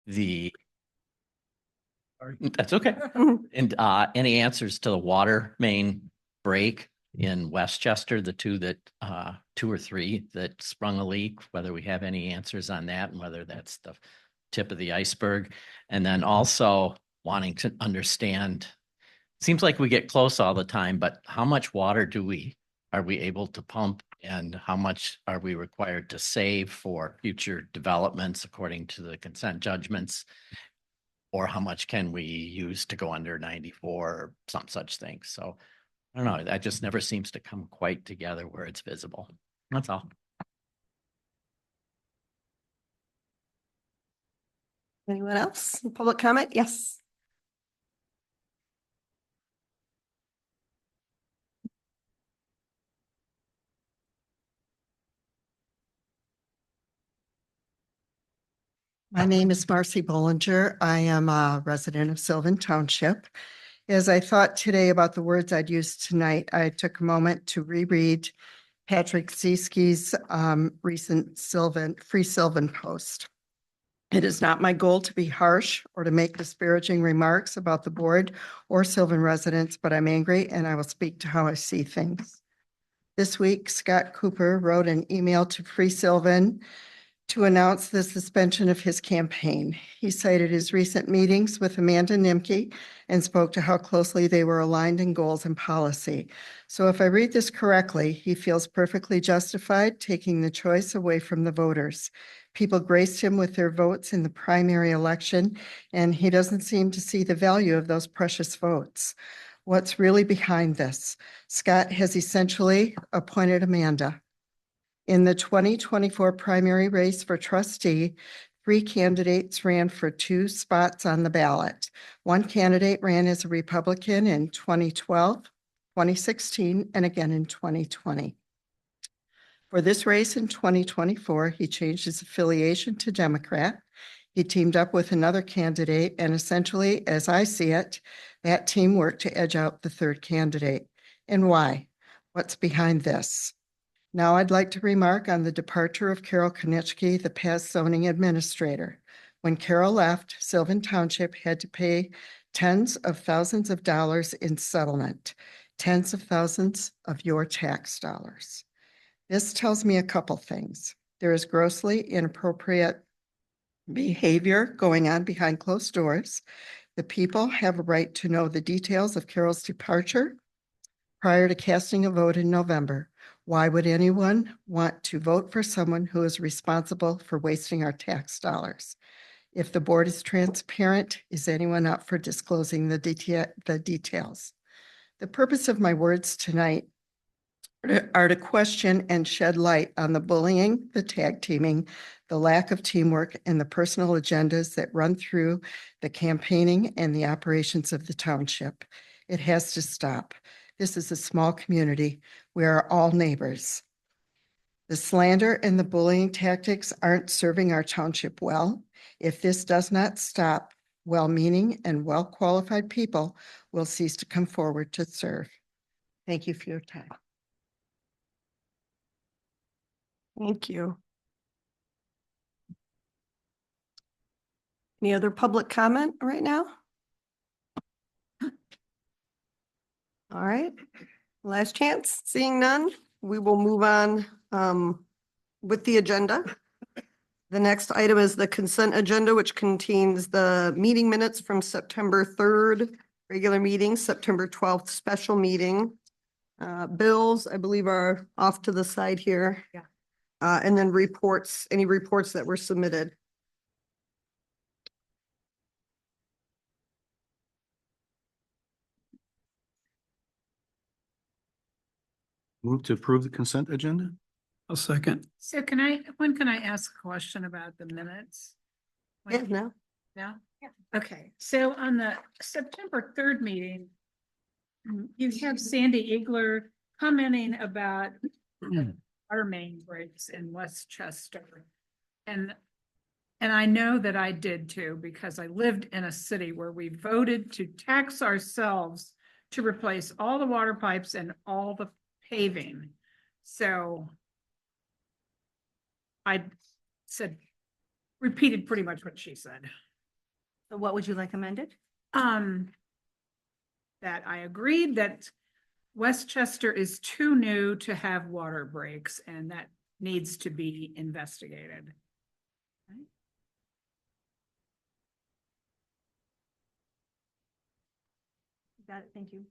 the, that's okay. And any answers to the water main break in Westchester, the two or three that sprung a leak, whether we have any answers on that and whether that's the tip of the iceberg. And then also wanting to understand, seems like we get close all the time, but how much water are we able to pump, and how much are we required to save for future developments according to the consent judgments? Or how much can we use to go under 94 or some such thing? So I don't know, that just never seems to come quite together where it's visible. That's all. Anyone else? Public comment? Yes. My name is Marcy Bollinger. I am a resident of Sylvan Township. As I thought today about the words I'd use tonight, I took a moment to reread Patrick Zieski's recent Free Sylvan post. It is not my goal to be harsh or to make disparaging remarks about the board or Sylvan residents, but I'm angry and I will speak to how I see things. This week, Scott Cooper wrote an email to Free Sylvan to announce the suspension of his campaign. He cited his recent meetings with Amanda Nimke and spoke to how closely they were aligned in goals and policy. So if I read this correctly, he feels perfectly justified taking the choice away from the voters. People graced him with their votes in the primary election, and he doesn't seem to see the value of those precious votes. What's really behind this? Scott has essentially appointed Amanda. In the 2024 primary race for trustee, 3 candidates ran for 2 spots on the ballot. One candidate ran as a Republican in 2012, 2016, and again in 2020. For this race in 2024, he changed his affiliation to Democrat. He teamed up with another candidate, and essentially, as I see it, that team worked to edge out the 3rd candidate. And why? What's behind this? Now I'd like to remark on the departure of Carol Konechki, the past zoning administrator. When Carol left, Sylvan Township had to pay tens of thousands of dollars in settlement, tens of thousands of your tax dollars. This tells me a couple things. There is grossly inappropriate behavior going on behind closed doors. The people have a right to know the details of Carol's departure prior to casting a vote in November. Why would anyone want to vote for someone who is responsible for wasting our tax dollars? If the board is transparent, is anyone up for disclosing the details? The purpose of my words tonight are to question and shed light on the bullying, the tag teaming, the lack of teamwork, and the personal agendas that run through the campaigning and the operations of the township. It has to stop. This is a small community. We are all neighbors. The slander and the bullying tactics aren't serving our township well. If this does not stop, well-meaning and well-qualified people will cease to come forward to serve. Thank you for your time. Thank you. Any other public comment right now? All right, last chance. Seeing none, we will move on with the agenda. The next item is the consent agenda, which contains the meeting minutes from September 3rd, regular meeting, September 12th, special meeting. Bills, I believe, are off to the side here. Yeah. And then reports, any reports that were submitted. Move to approve the consent agenda? I'll second. So when can I ask a question about the minutes? Yeah, no. Now? Yeah. Okay, so on the September 3rd meeting, you have Sandy Igler commenting about our main breaks in Westchester. And I know that I did too, because I lived in a city where we voted to tax ourselves to replace all the water pipes and all the paving. So I repeated pretty much what she said. So what would you like amended? That I agreed that Westchester is too new to have water breaks and that needs to be investigated. Got it, thank you.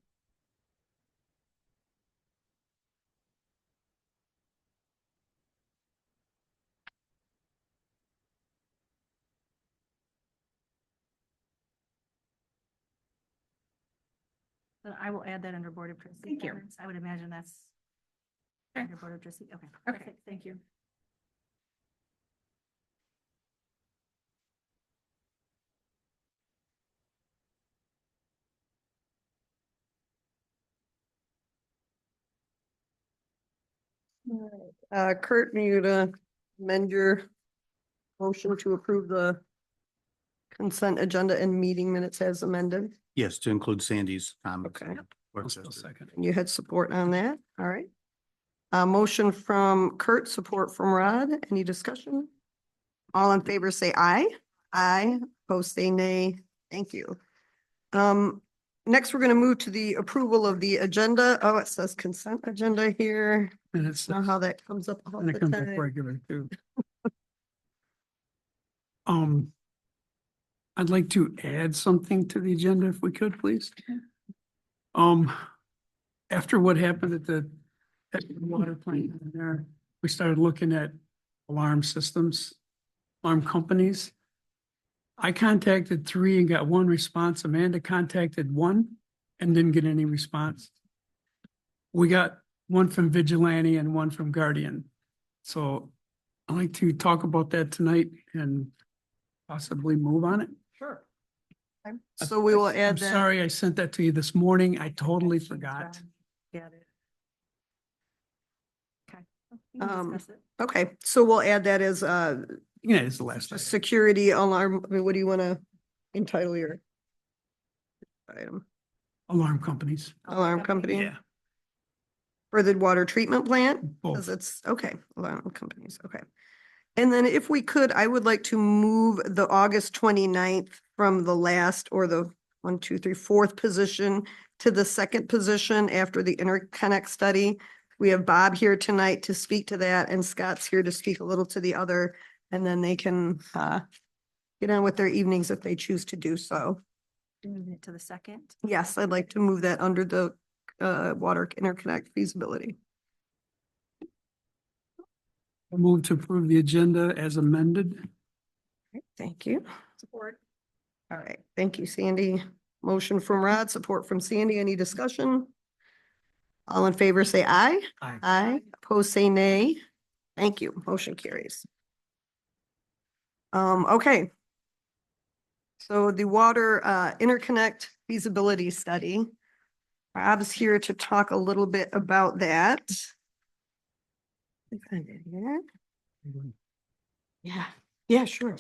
So I will add that under Board of Trustees. Thank you. comments. I would imagine that's Okay. under Board of Trustees. Okay, Okay, perfect. thank you. Kurt, you to amend your motion to approve the consent agenda and meeting minutes as amended. Yes, to include Sandy's comments. Okay. Worcester. And you had support on that. All right. Motion from Kurt, support from Rod. Any discussion? All in favor, say aye. Aye. Opposed, say nay. Thank you. Next, we're going to move to the approval of the agenda. Oh, it says consent agenda here. And it's, Know how that comes up all and the it comes up time. regular too. I'd like to add something to the agenda if we could, please. After what happened at the water plant there, we started looking at alarm systems, alarm companies. I contacted 3 and got 1 response. Amanda contacted 1 and didn't get any response. We got 1 from Vigilante and 1 from Guardian. So I'd like to talk about that tonight and possibly move on it. Sure. So we will I'm add that. sorry, I sent that to you this morning. I totally forgot. Got it. Okay. We can Um, discuss it. Okay, so we'll add that as Yeah, it's the last. a item. security alarm. I mean, what do you want to entitle your item? Alarm companies. Alarm company Yeah, for the water treatment plant? Because both. it's, okay, alarm companies, okay. And then if we could, I would like to move the August 29th from the last or the 1, 2, 3, 4th position to the 2nd position after the interconnect study. We have Bob here tonight to speak to that and Scott's here to speak a little to the other. And then they can get on with their evenings if they choose to do so. Moving it to the second. Yes, I'd like to move that under the water interconnect feasibility. I move to approve the agenda as amended. Thank you. Support. All right, thank you, Sandy. Motion from Rod, support from Sandy. Any discussion? All in favor, say aye. Aye. Aye. Opposed, say nay. Thank you. Motion carries. Okay. So the water interconnect feasibility study. Rob's here to talk a little bit about that. Let me find it here. Yeah, sure.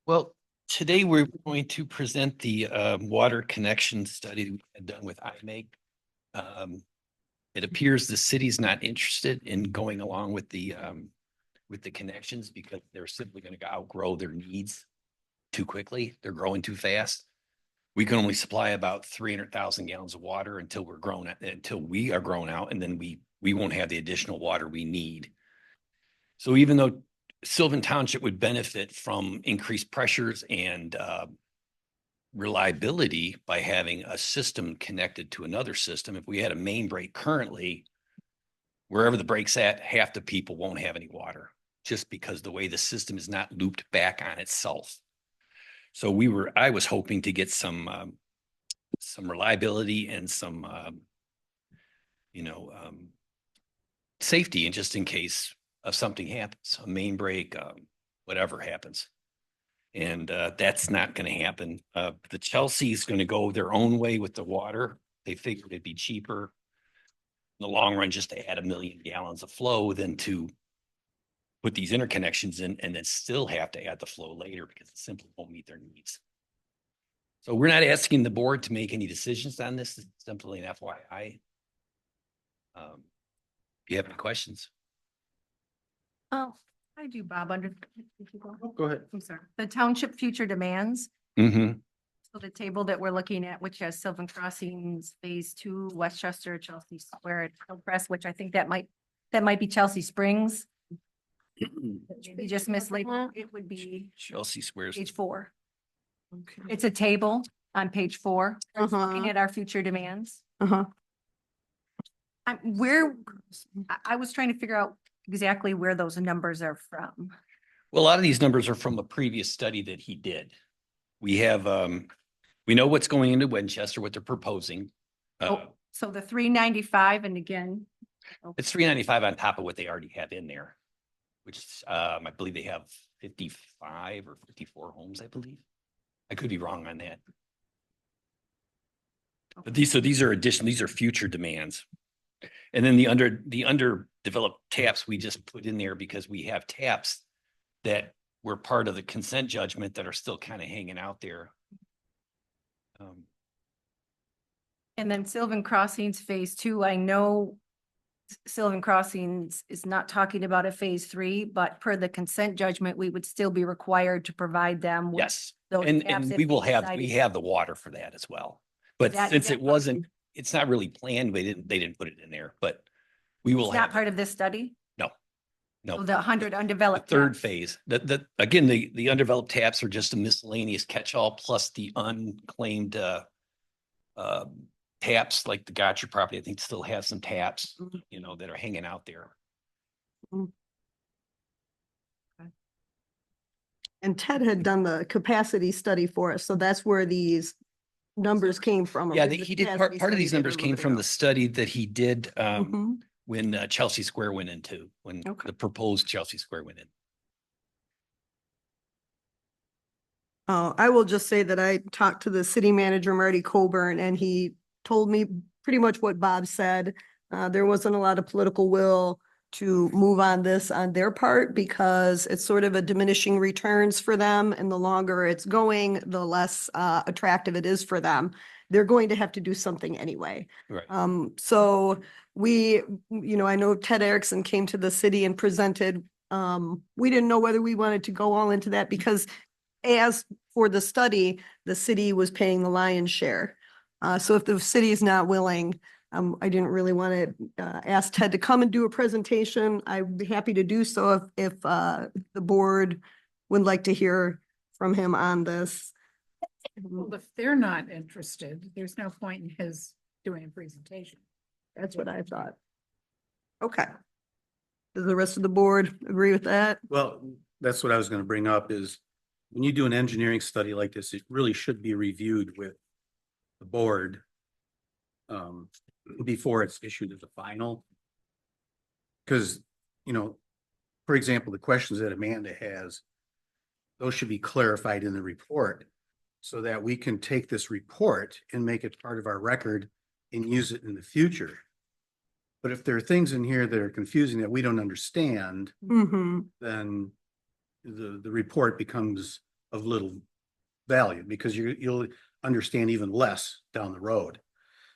Well, today we're going to present the water connection study we had done with IMAKE. It appears the city's not interested in going along with the connections because they're simply going to outgrow their needs too quickly. They're growing too fast. We can only supply about 300,000 gallons of water until we are grown out, and then we won't have the additional water we need. So even though Sylvan Township would benefit from increased pressures and reliability by having a system connected to another system. If we had a main break currently, wherever the break's at, half the people won't have any water just because the way the system is not looped back on itself. So I was hoping to get some reliability and some, safety, and just in case of something happens, a main break, whatever happens. And that's not going to happen. The Chelsea is going to go their own way with the water. They figured it'd be cheaper in the long run just to add 1 million gallons of flow than to put these interconnections in and then still have to add the flow later because it simply won't meet their needs. So we're not asking the board to make any decisions on this. It's simply an FYI. If you have any questions? Oh, I do, Bob, under. Go ahead. I'm sorry. The township future demands. Mm-hmm. So the table that we're looking at, which has Sylvan Crossings, Phase 2, Westchester, Chelsea Square, and Hillcrest, which I think that might be Chelsea Springs. Maybe just mislabeled. It would be Chelsea Squares. page 4. Okay. It's a table on page 4, looking Uh-huh, at our future demands. uh-huh. I was trying to figure out exactly where those numbers are from. Well, a lot of these numbers are from a previous study that he did. We have, we know what's going into Winchester, what they're proposing. Oh, so the 395, and again, It's 395 on top of what they already have in there, which I believe they have 55 or 54 homes, I believe. I could be wrong on that. But these are addition, these are future demands. And then the underdeveloped taps we just put in there because we have taps that were part of the consent judgment that are still kind of hanging out there. and then Sylvan Crossings Phase 2, I know Sylvan Crossings is not talking about a Phase 3, but per the consent judgment, we would still be required to provide them with Yes, those and taps if we will they have, decided- we have the water for that as well. But That- since that it wasn't, it's not really planned, they didn't put it in there, but we will It's not have, part of this study? no. So the 100 The undeveloped. third taps. phase, again, the undeveloped taps are just a miscellaneous catch-all plus the unclaimed taps, like the Gotcha property, I think still has some taps, Mhm. you know, that are hanging out there. And Ted had done the capacity study for us, so that's where these numbers came from. Yeah, or the he did, capacity part of study these they numbers did a came little from bit the study that he did ago. Mhm. when Chelsea Square went into, when Okay. the proposed Chelsea Square went in. I will just say that I talked to the city manager, Marty Coburn, and he told me pretty much what Bob said. There wasn't a lot of political will to move on this on their part because it's sort of a diminishing returns for them. And the longer it's going, the less attractive it is for them. They're going to have to do something anyway. Right. So we, I know Ted Erickson came to the city and presented. We didn't know whether we wanted to go all into that because as for the study, the city was paying the lion's share. So if the city is not willing, I didn't really want to ask Ted to come and do a presentation. I'd be happy to do so if the board would like to hear from him on this. Well, if they're not interested, there's no point in his doing a presentation. That's what I thought. Okay. Does the rest of the board agree with that? Well, that's what I was gonna bring up is when you do an engineering study like this, it really should be reviewed with the board before it's issued as a final. Cause, for example, the questions that Amanda has, those should be clarified in the report so that we can take this report and make it part of our record and use it in the future. But if there are things in here that are confusing that we don't understand, Mm-hmm. then the report becomes of little value because you'll understand even less down the road.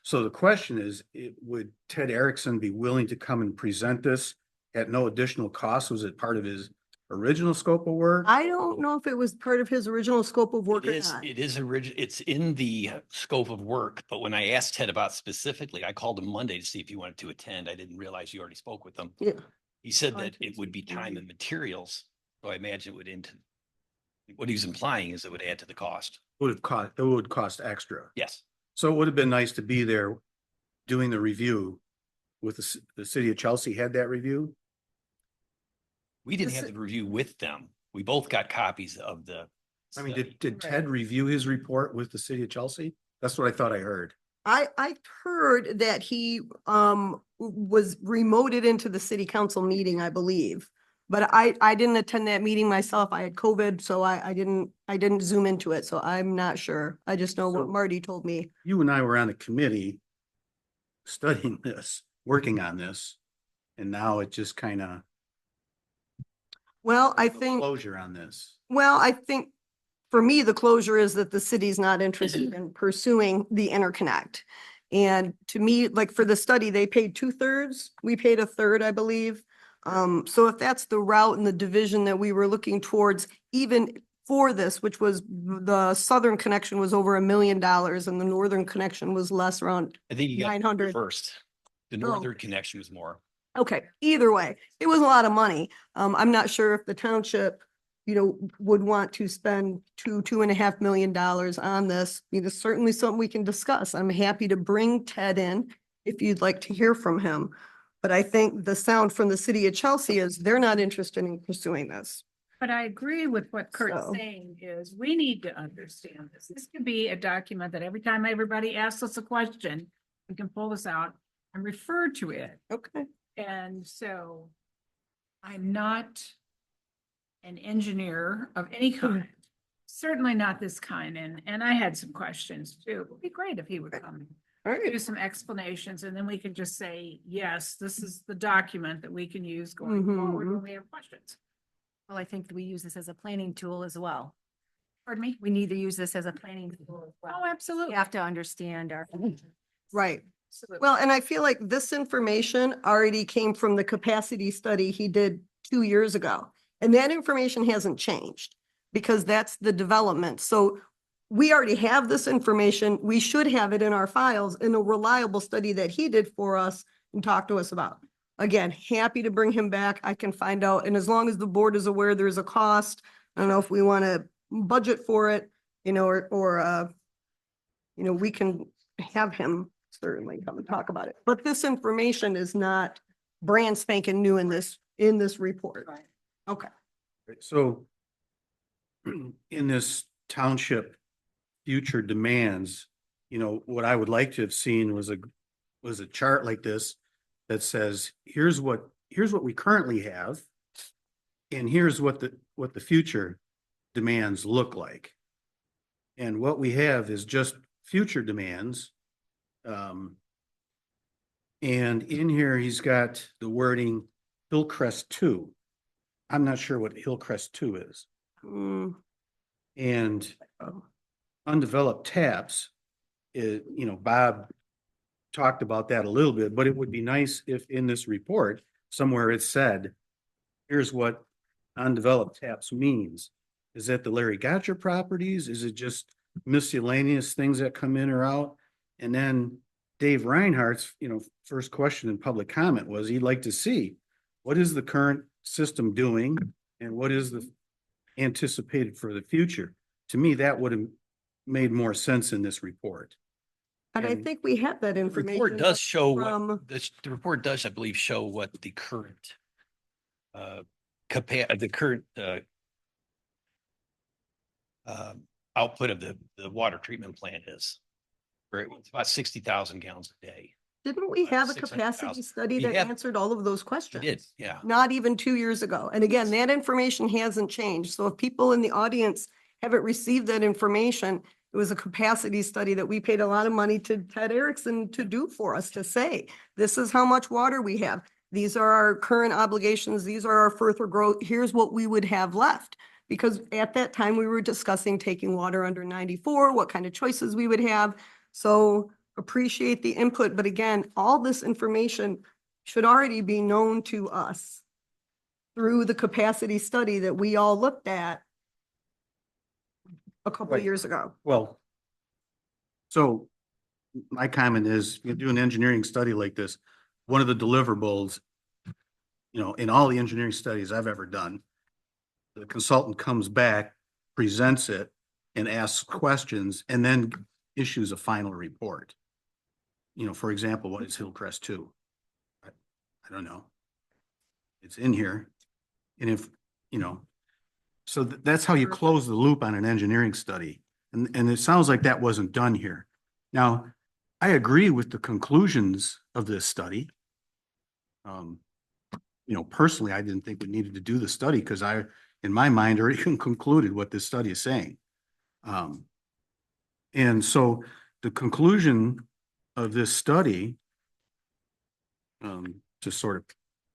So the question is, would Ted Erickson be willing to come and present this at no additional cost? Was it part of his original scope of work? I don't know if it was part of his original scope of work or not. It is it's in the scope of work, but when I asked Ted about specifically, I called him Monday to see if he wanted to attend. I didn't realize you already spoke with him. Yeah. He said Oh, I that think it would be so. time and materials, so I imagine it would what he was implying is it would add to the cost. It would cost extra. Yes. So it would have been nice to be there doing the review with the city of Chelsea had that review. We didn't This have is- the review with them. We both got copies of the. I mean, study. did Ted review his report with the city of Chelsea? That's what I thought I heard. I heard that he was remoted into the city council meeting, I believe. But I didn't attend that meeting myself. I had COVID, so I didn't zoom into it, so I'm not sure. I just know what So- Marty told me. You and I were on a committee studying this, working on this, and now it just kind of Well, I think. closure on this. Well, I think for me, the closure is that the city's not interested in pursuing the interconnect. And to me, like for the study, they paid 2/3. We paid 1/3, I believe. So if that's the route and the division that we were looking towards, even for this, which was the southern connection was over $1 million and the northern connection was less, around I think you got 900. first. The Oh. northern connection was more. Okay, either way, it was a lot of money. I'm not sure if the township, would want to spend $2.5 million on this. It's certainly something we can discuss. I'm happy to bring Ted in if you'd like to hear from him. But I think the sound from the city of Chelsea is they're not interested in pursuing this. But I agree with what Kurt's So- saying is we need to understand this. This could be a document that every time everybody asks us a question, we can pull this out and refer to it. Okay. And so I'm not an engineer of any kind, certainly not this kind. And I had some questions too. It would be great if he would come All do right. some explanations and then we can just say, yes, this is the document that we can use going forward when we have questions. Well, I think that we use this as a planning tool as well. Pardon me? We need to use this as a planning tool as well. Oh, absolutely. We have to understand our. Right. Absolutely. Well, and I feel like this information already came from the capacity study he did 2 years ago. And that information hasn't changed because that's the development. So we already have this information. We should have it in our files in a reliable study that he did for us and talked to us about. Again, happy to bring him back. I can find out. And as long as the board is aware there's a cost, I don't know if we want to budget for it, we can have him certainly come and talk about it. But this information is not brand spanking new in this report. Right. Okay. So in this township future demands, what I would like to have seen was a chart like this that says, here's what we currently have. And here's what the future demands look like. And what we have is just future demands. And in here, he's got the wording Hillcrest 2. I'm not sure what Hillcrest 2 is. Mm, And undeveloped taps, Bob talked about that a little bit, but it would be nice if in this report, somewhere it said, here's what undeveloped taps means. Is that the Larry Gotcha properties? Is it just miscellaneous things that come in or out? And then Dave Reinhardt's, first question in public comment was he'd like to see what is the current system doing and what is the anticipated for the future. To me, that would have made more sense in this report. And I And think we have that The information. report does show from- what, the report does, I believe, show what the current the current output of the water treatment plant is. Right, it's about 60,000 gallons a day. Didn't we have a 600,000. capacity study We that have- answered all of those It questions? did, yeah. Not even 2 years ago. And again, that information hasn't changed. So if people in the audience haven't received that information, it was a capacity study that we paid a lot of money to Ted Erickson to do for us, to say, this is how much water we have. These are our current obligations. These are our further growth. Here's what we would have left. Because at that time, we were discussing taking water under 94, what kind of choices we would have. So appreciate the input. But again, all this information should already be known to us through the capacity study that we all looked at a couple of Right. years ago. Well, so my comment is, you do an engineering study like this, one of the deliverables, in all the engineering studies I've ever done, the consultant comes back, presents it, and asks questions, and then issues a final report. For example, what is Hillcrest 2? I don't know. It's in here. And if, so that's how you close the loop on an engineering study. And it sounds like that wasn't done here. Now, I agree with the conclusions of this study. Personally, I didn't think we needed to do the study because in my mind, already concluded what this study is saying. And so the conclusion of this study, to sort of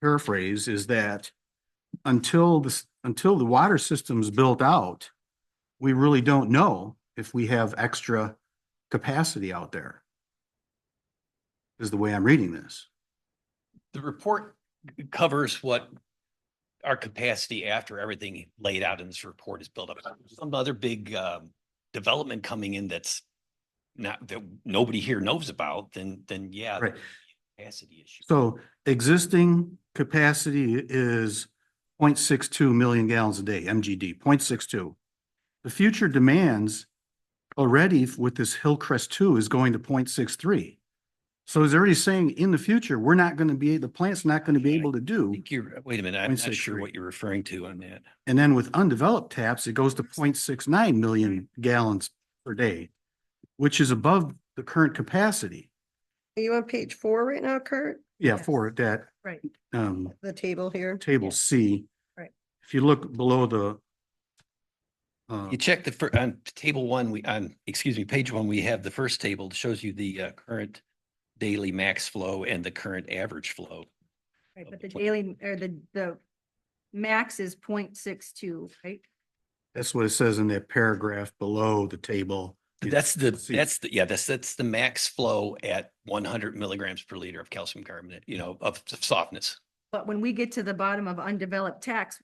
paraphrase, is that until the water system's built out, we really don't know if we have extra capacity out there. Is the way I'm reading this. The report covers what our capacity after everything laid out in this report is built up. Some other big development coming in that's not, that nobody here knows about, then yeah. Right. Capacity issue. So existing capacity is 0.62 million gallons a day, MGD, 0.62. The future demands already with this Hillcrest 2 is going to 0.63. So it's already saying in the future, we're not going to be, the plant's not going to be able to I do. think you're, wait a minute, I'm not sure 0.63. what you're referring to on that. And then with undeveloped taps, it goes to 0.69 million gallons per day, which is above the current capacity. Are you on page 4 right now, Kurt? Yeah, Yes. for that, Right. um, The table here? table C. Right. If you look below the, You check on table one, excuse me, page one, we have the first table that shows you the current daily max flow and the current average flow. Right, but the daily, or the max is 0.62, right? that's what it says in that paragraph below the table. That's C. that's the max flow at 100 milligrams per liter of calcium carbonate, of softness. But when we get to the bottom of undeveloped taps,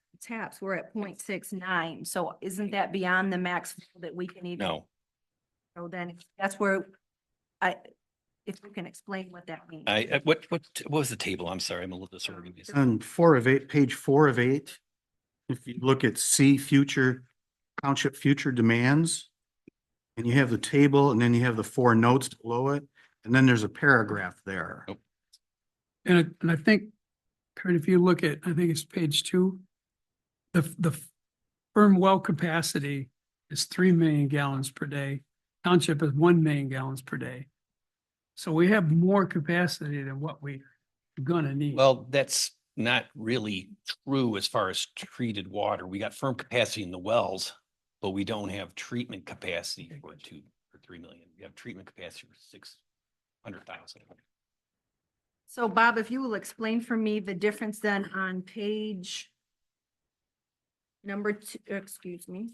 we're at 0.69. So isn't that beyond the max that we can even? No, So then that's where if we can explain what that means. what was the table? I'm sorry, I'm a little disorganized. On 4 of 8, page 4 of 8, if you look at C, future, township future demands, and you have the table and then you have the 4 notes below it, and then there's a paragraph there. Nope. And I think, Kurt, if you look at, I think it's page 2, the firm well capacity is 3 million gallons per day. Township is 1 million gallons per day. So we have more capacity than what we're gonna need. Well, that's not really true as far as treated water. We got firm capacity in the wells, but we don't have treatment capacity for 2 or 3 million. We have treatment capacity for 600,000. So Bob, if you will explain for me the difference then on page number 2, excuse me.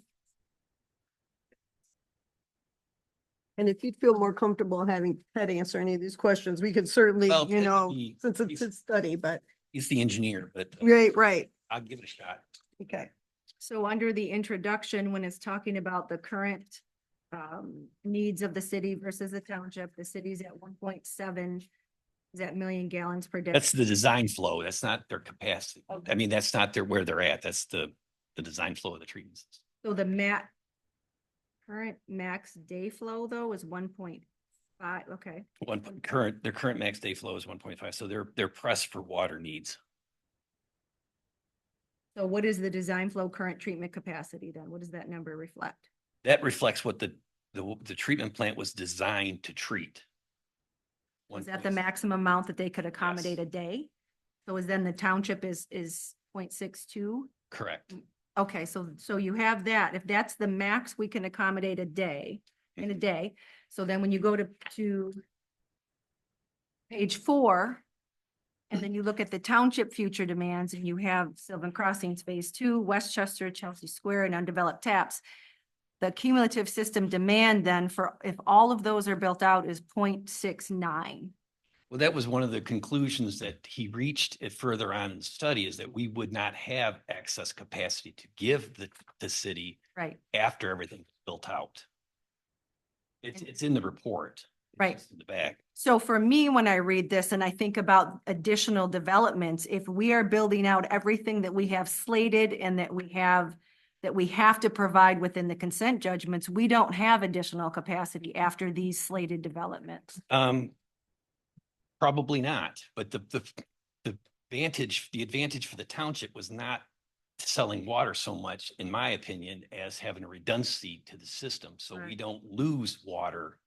And if you'd feel more comfortable having Ted answer any of these questions, we could certainly, Well, you Ted know, would be- since it's he's- his study, but, He's the engineer, but right, I'll give it a shot. okay. So under the introduction, when it's talking about the current needs of the city versus the township, the city's at 1.7, is that million gallons per day? That's the design flow. That's not their capacity. Okay. I mean, that's not where they're at. That's the design flow of the treatment system. So the current max day flow though is 1.5, okay. Their current max day flow is 1.5. So they're pressed for water needs. So what is the design flow current treatment capacity then? What does that number reflect? That reflects what the treatment plant was designed to treat. Is that the 1.6. maximum amount that they could accommodate Yes. a day? So is then the township is 0.62? Correct. Okay, so you have that. If that's the max we can accommodate a day, in a day. So then when you go to page 4, and then you look at the township future demands and you have Sylvan Crossings Phase 2, Westchester, Chelsea Square, and undeveloped taps. The cumulative system demand then for, if all of those are built out, is 0.69. Well, that was one of the conclusions that he reached it further on in the study, is that we would not have excess capacity to give the city Right, after everything is built out. It's in the report. It's Right. just in the back. so for me, when I read this and I think about additional developments, if we are building out everything that we have slated and that we have to provide within the consent judgments, we don't have additional capacity after these slated developments. Probably not, but the advantage for the township was not selling water so much, in my opinion, as having a redundancy to the system, so we Right. don't lose water.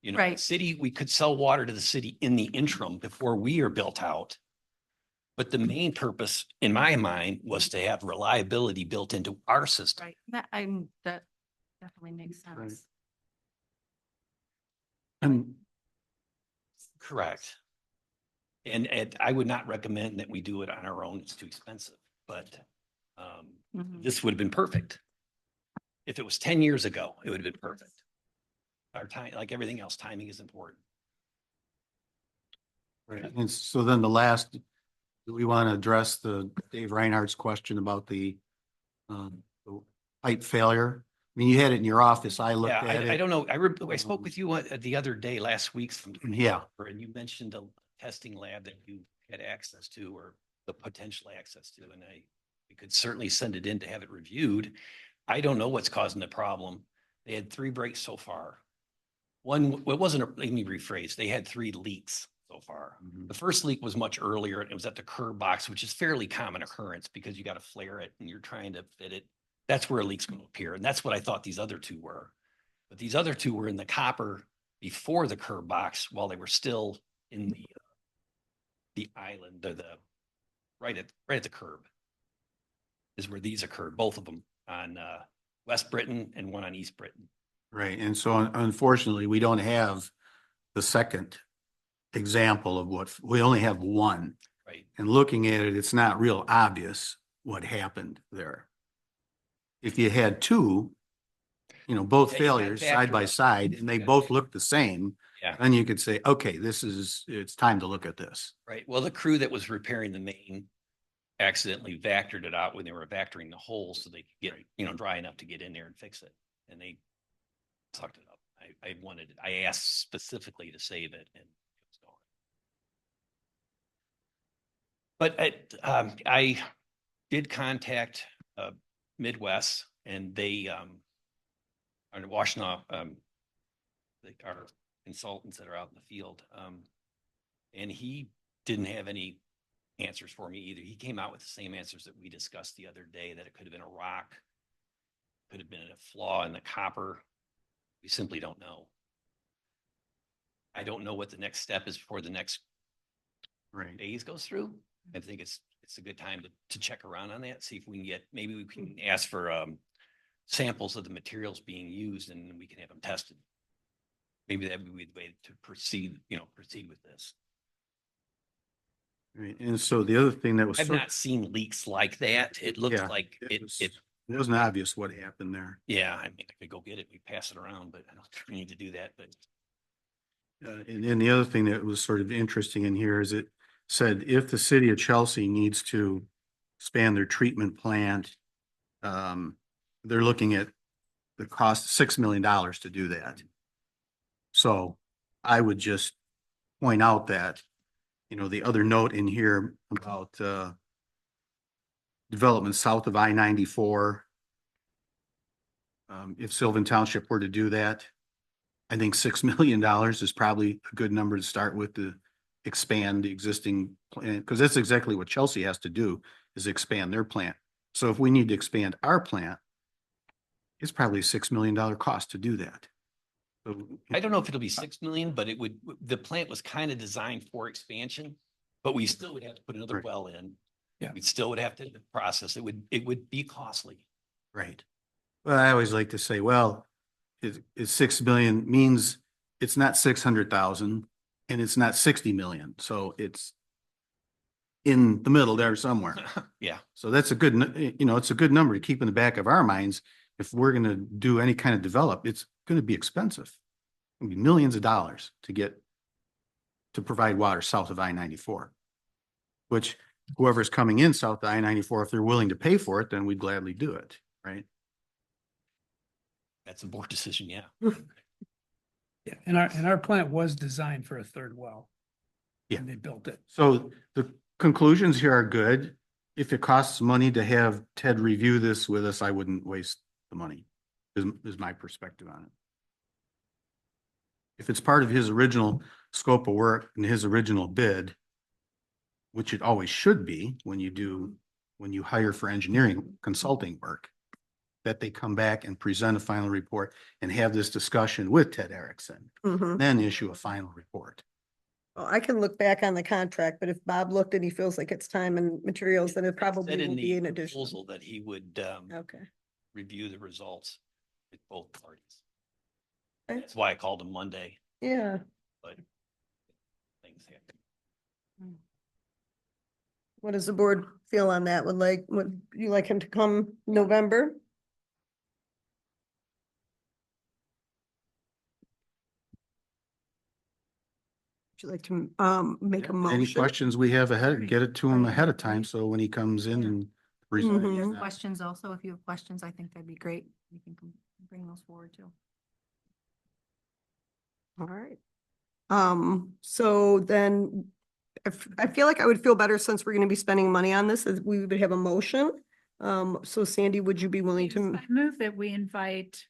The Right. city, we could sell water to the city in the interim before we are built out. But the main purpose, in my mind, was to have reliability built into our system. Right, that definitely makes sense. And Correct. And I would not recommend that we do it on our own. It's too expensive, but Mhm. this would have been perfect. If it was 10 years ago, it would have been perfect. Our time, like everything else, timing is important. and so then the last Do we want to address the Dave Reinhardt's question about the pipe failure? I mean, you had it in your office. I looked Yeah, at it. I don't know. I spoke with you the other day, last week. Yeah. And you mentioned a testing lab that you had access to or the potential access to, and we could certainly send it in to have it reviewed. I don't know what's causing the problem. They had 3 breaks so far. One, well, it wasn't, let me rephrase, they had 3 leaks so far. Mhm. The first leak was much earlier and it was at the curb box, which is fairly common occurrence because you got to flare it and you're trying to fit it. That's where a leak's going to appear. And that's what I thought these other 2 were. But these other 2 were in the copper before the curb box while they were still in the island or right at the curb is where these occurred, both of them on West Britain and one on East Britain. Right. And so unfortunately, we don't have the second example of we only have one. Right. And looking at it, it's not real obvious what happened there. If you had 2, both Yeah, you gotta failures factor side by it. side and they You gotta both factor look the same, Yeah. then you could say, okay, it's time to look at this. Right. Well, the crew that was repairing the main accidentally vacuumed it out when they were vacuuming the hole so they could get, dry enough to get in there and fix it. And they sucked it up. I asked specifically to save it and it was gone. But I did contact Midwest and they are Washtenaw, our consultants that are out in the field. And he didn't have any answers for me either. He came out with the same answers that we discussed the other day, that it could have been a rock, could have been a flaw in the copper. We simply don't know. I don't know what the next step is before the next Right. phase goes through. I think it's a good time to check around on that, see if we can maybe we can ask for samples of the materials being used and we can have them tested. Maybe that would be the way to proceed with this. Right. And so the other thing that was, I've not seen leaks like that. It looks Yeah, like it it wasn't obvious what happened there. yeah, I mean, I could go get it, we pass it around, but I don't think we need to do that, but And then the other thing that was sort of interesting in here is it said if the city of Chelsea needs to expand their treatment plant, they're looking at the cost $6 million to do that. So I would just point out that, the other note in here about development south of I-94. If Sylvan Township were to do that, I think $6 million is probably a good number to start with to expand the existing plant, because that's exactly what Chelsea has to do, is expand their plant. So if we need to expand our plant, it's probably a $6 million cost to do that. So, I don't know if it'll be 6 million, but the plant was kind of designed for expansion, but we still would have to put another Right. well in. Yeah. We still would have to process. It would be costly. Right. Well, I always like to say, well, it's 6 million means it's not 600,000 and it's not 60 million. So it's in the middle there somewhere. Yeah. So that's a good, it's a good number to keep in the back of our minds. If we're going to do any kind of develop, it's going to be expensive. It's going to be millions of dollars to provide water south of I-94, which whoever's coming in south of I-94, if they're willing to pay for it, then we'd gladly do it. Right. That's a board decision. Yeah. Yeah, and our plant was designed for a 3rd well. Yeah. And they built it. So the conclusions here are good. If it costs money to have Ted review this with us, I wouldn't waste the money, is my perspective on it. If it's part of his original scope of work and his original bid, which it always should be when you hire for engineering consulting work, that they come back and present a final report and have this discussion with Ted Erickson, Mhm. then issue a final report. Well, I can look back on the contract, but if Bob looked and he feels like it's time and materials, then it Said probably in will be the an addition. proposal that he would Okay. review the results with both parties. Okay. That's why I called him Monday, Yeah. but things happen. What does the board feel on that? Would you like him to come November? you like to, make a Any motion? questions we have ahead, get it to him ahead of time, so when he comes in and. presents Mhm. that. Questions also, if you have questions, I think that'd be great. You can bring those forward too. All right. So then if, I feel like I would feel better since we're gonna be spending money on this, is we would have a motion. So Sandy, would you be willing to, I move that we invite,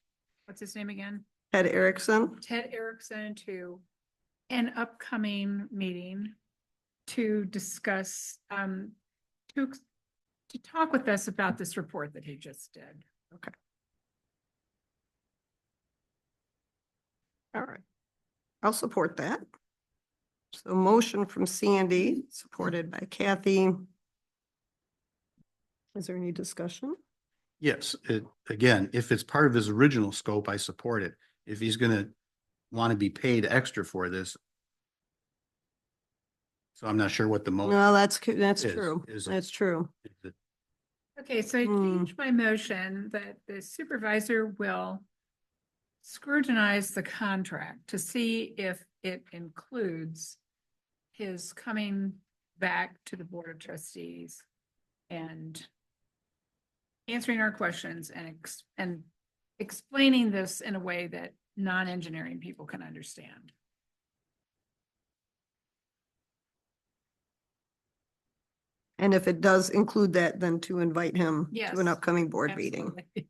what's his name again? Ted Erickson? Ted Erickson to an upcoming meeting to discuss, to talk with us about this report that he just did. All right. I'll support that. So motion from Sandy, supported by Kathy. Is there any discussion? Yes, again, if it's part of his original scope, I support it. If he's gonna want to be paid extra for this. So I'm not sure what the most. No, that's is- true. is it- That's true. Okay, so I Hmm. changed my motion that the supervisor will scrutinize the contract to see if it includes his coming back to the Board of Trustees and answering our questions and explaining this in a way that non-engineering people can understand. And if it does include that, then to invite him to an Yes, upcoming board meeting. Absolutely.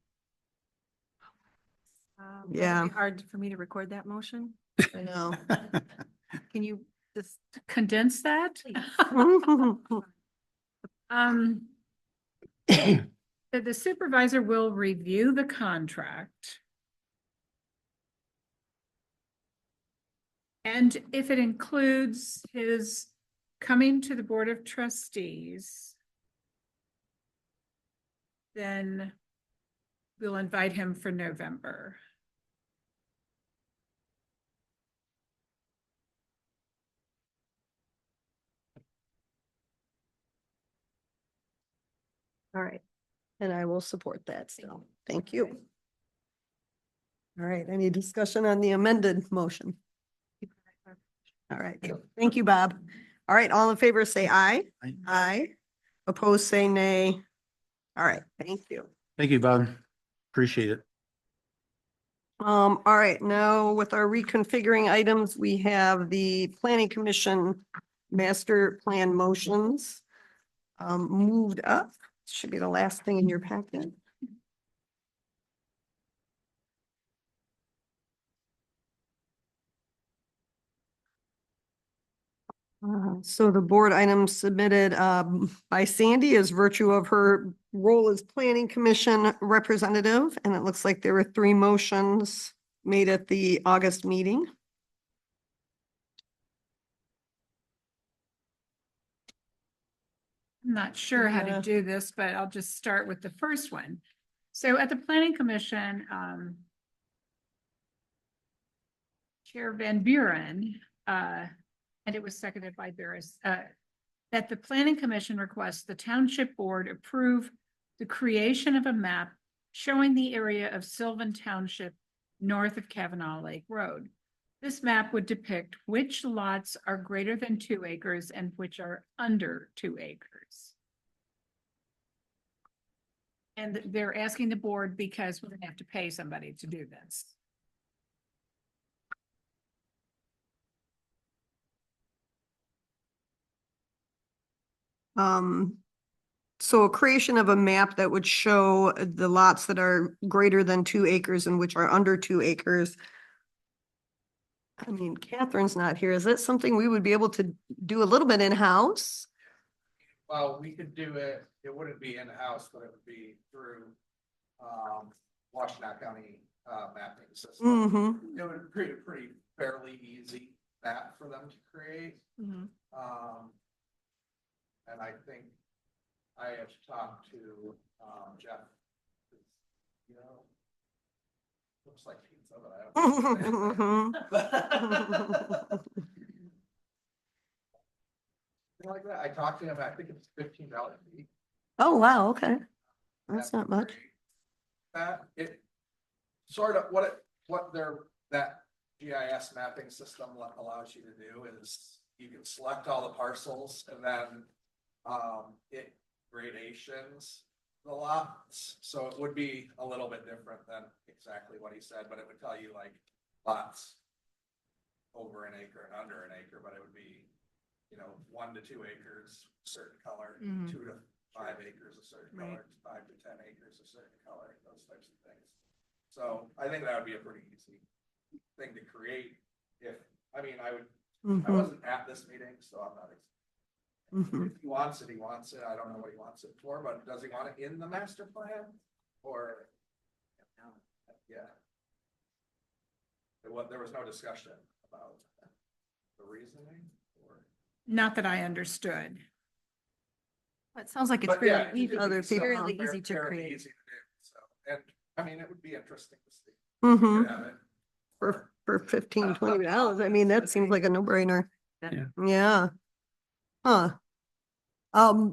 Yeah. It'd be hard for me to record that motion. I know. Can you just? Condense that? That the supervisor will review the contract. And if it includes his coming to the Board of Trustees, then we'll invite him for November. All right. And I will support that still. Thank you. All right, any discussion on the amended motion? All right, thank you, Bob. All right, all in favor, say aye. Aye. Aye. Opposed, say nay. All right, thank you. Thank you, Bob. Appreciate it. All right, now with our reconfiguring items, we have the planning commission master plan motions moved up. Should be the last thing in your packet. So the board item submitted by Sandy is virtue of her role as planning commission representative, and it looks like there were 3 motions made at the August meeting. I'm not sure how Yeah. to do this, but I'll just start with the first one. So at the planning commission, Chair Van Buren, and it was seconded by Barris, that the planning commission requests the township board approve the creation of a map showing the area of Sylvan Township north of Kavanaugh Lake Road. This map would depict which lots are greater than 2 acres and which are under 2 acres. And they're asking the board because we're gonna have to pay somebody to do this. So a creation of a map that would show the lots that are greater than 2 acres and which are under 2 acres. I mean, Catherine's not here. Is that something we would be able to do a little bit in-house? Well, we could do it, it wouldn't be in-house, but it would be through, Washtenaw County, mapping system. Mm-hmm. It would create a pretty fairly easy map for them to create. And I think I have talked to, Jeff. You know, looks like pizza, but I don't. Like that, I talked to him, I think it's $15 a week. Oh, wow, okay. That's not much. That it sort of what their that GIS mapping system allows you to do is you can select all the parcels and then, it gradations the lots. So it would be a little bit different than exactly what he said, but it would tell you like lots over an acre and under an acre, but it would be, 1 to 2 acres, certain color, Mhm. 2 to 5 acres, a certain Right. color, 5 to 10 acres, a certain color, those types of things. So I think that would be a pretty easy thing to create I Mhm, wasn't at this meeting, so I'm not. mhm. If he wants it, he wants it. I don't know what he wants it for, but does he want it in the master plan or? Yeah. There was no discussion about the reasoning or. Not that I understood. It sounds like it's But yeah, fairly, it could other be people. fairly fair- easy to fairly create. easy to do, so, and it would be interesting to see. Mhm. Have it. For $15, $20. I mean, that seems like a no-brainer. Yeah. Yeah. Huh.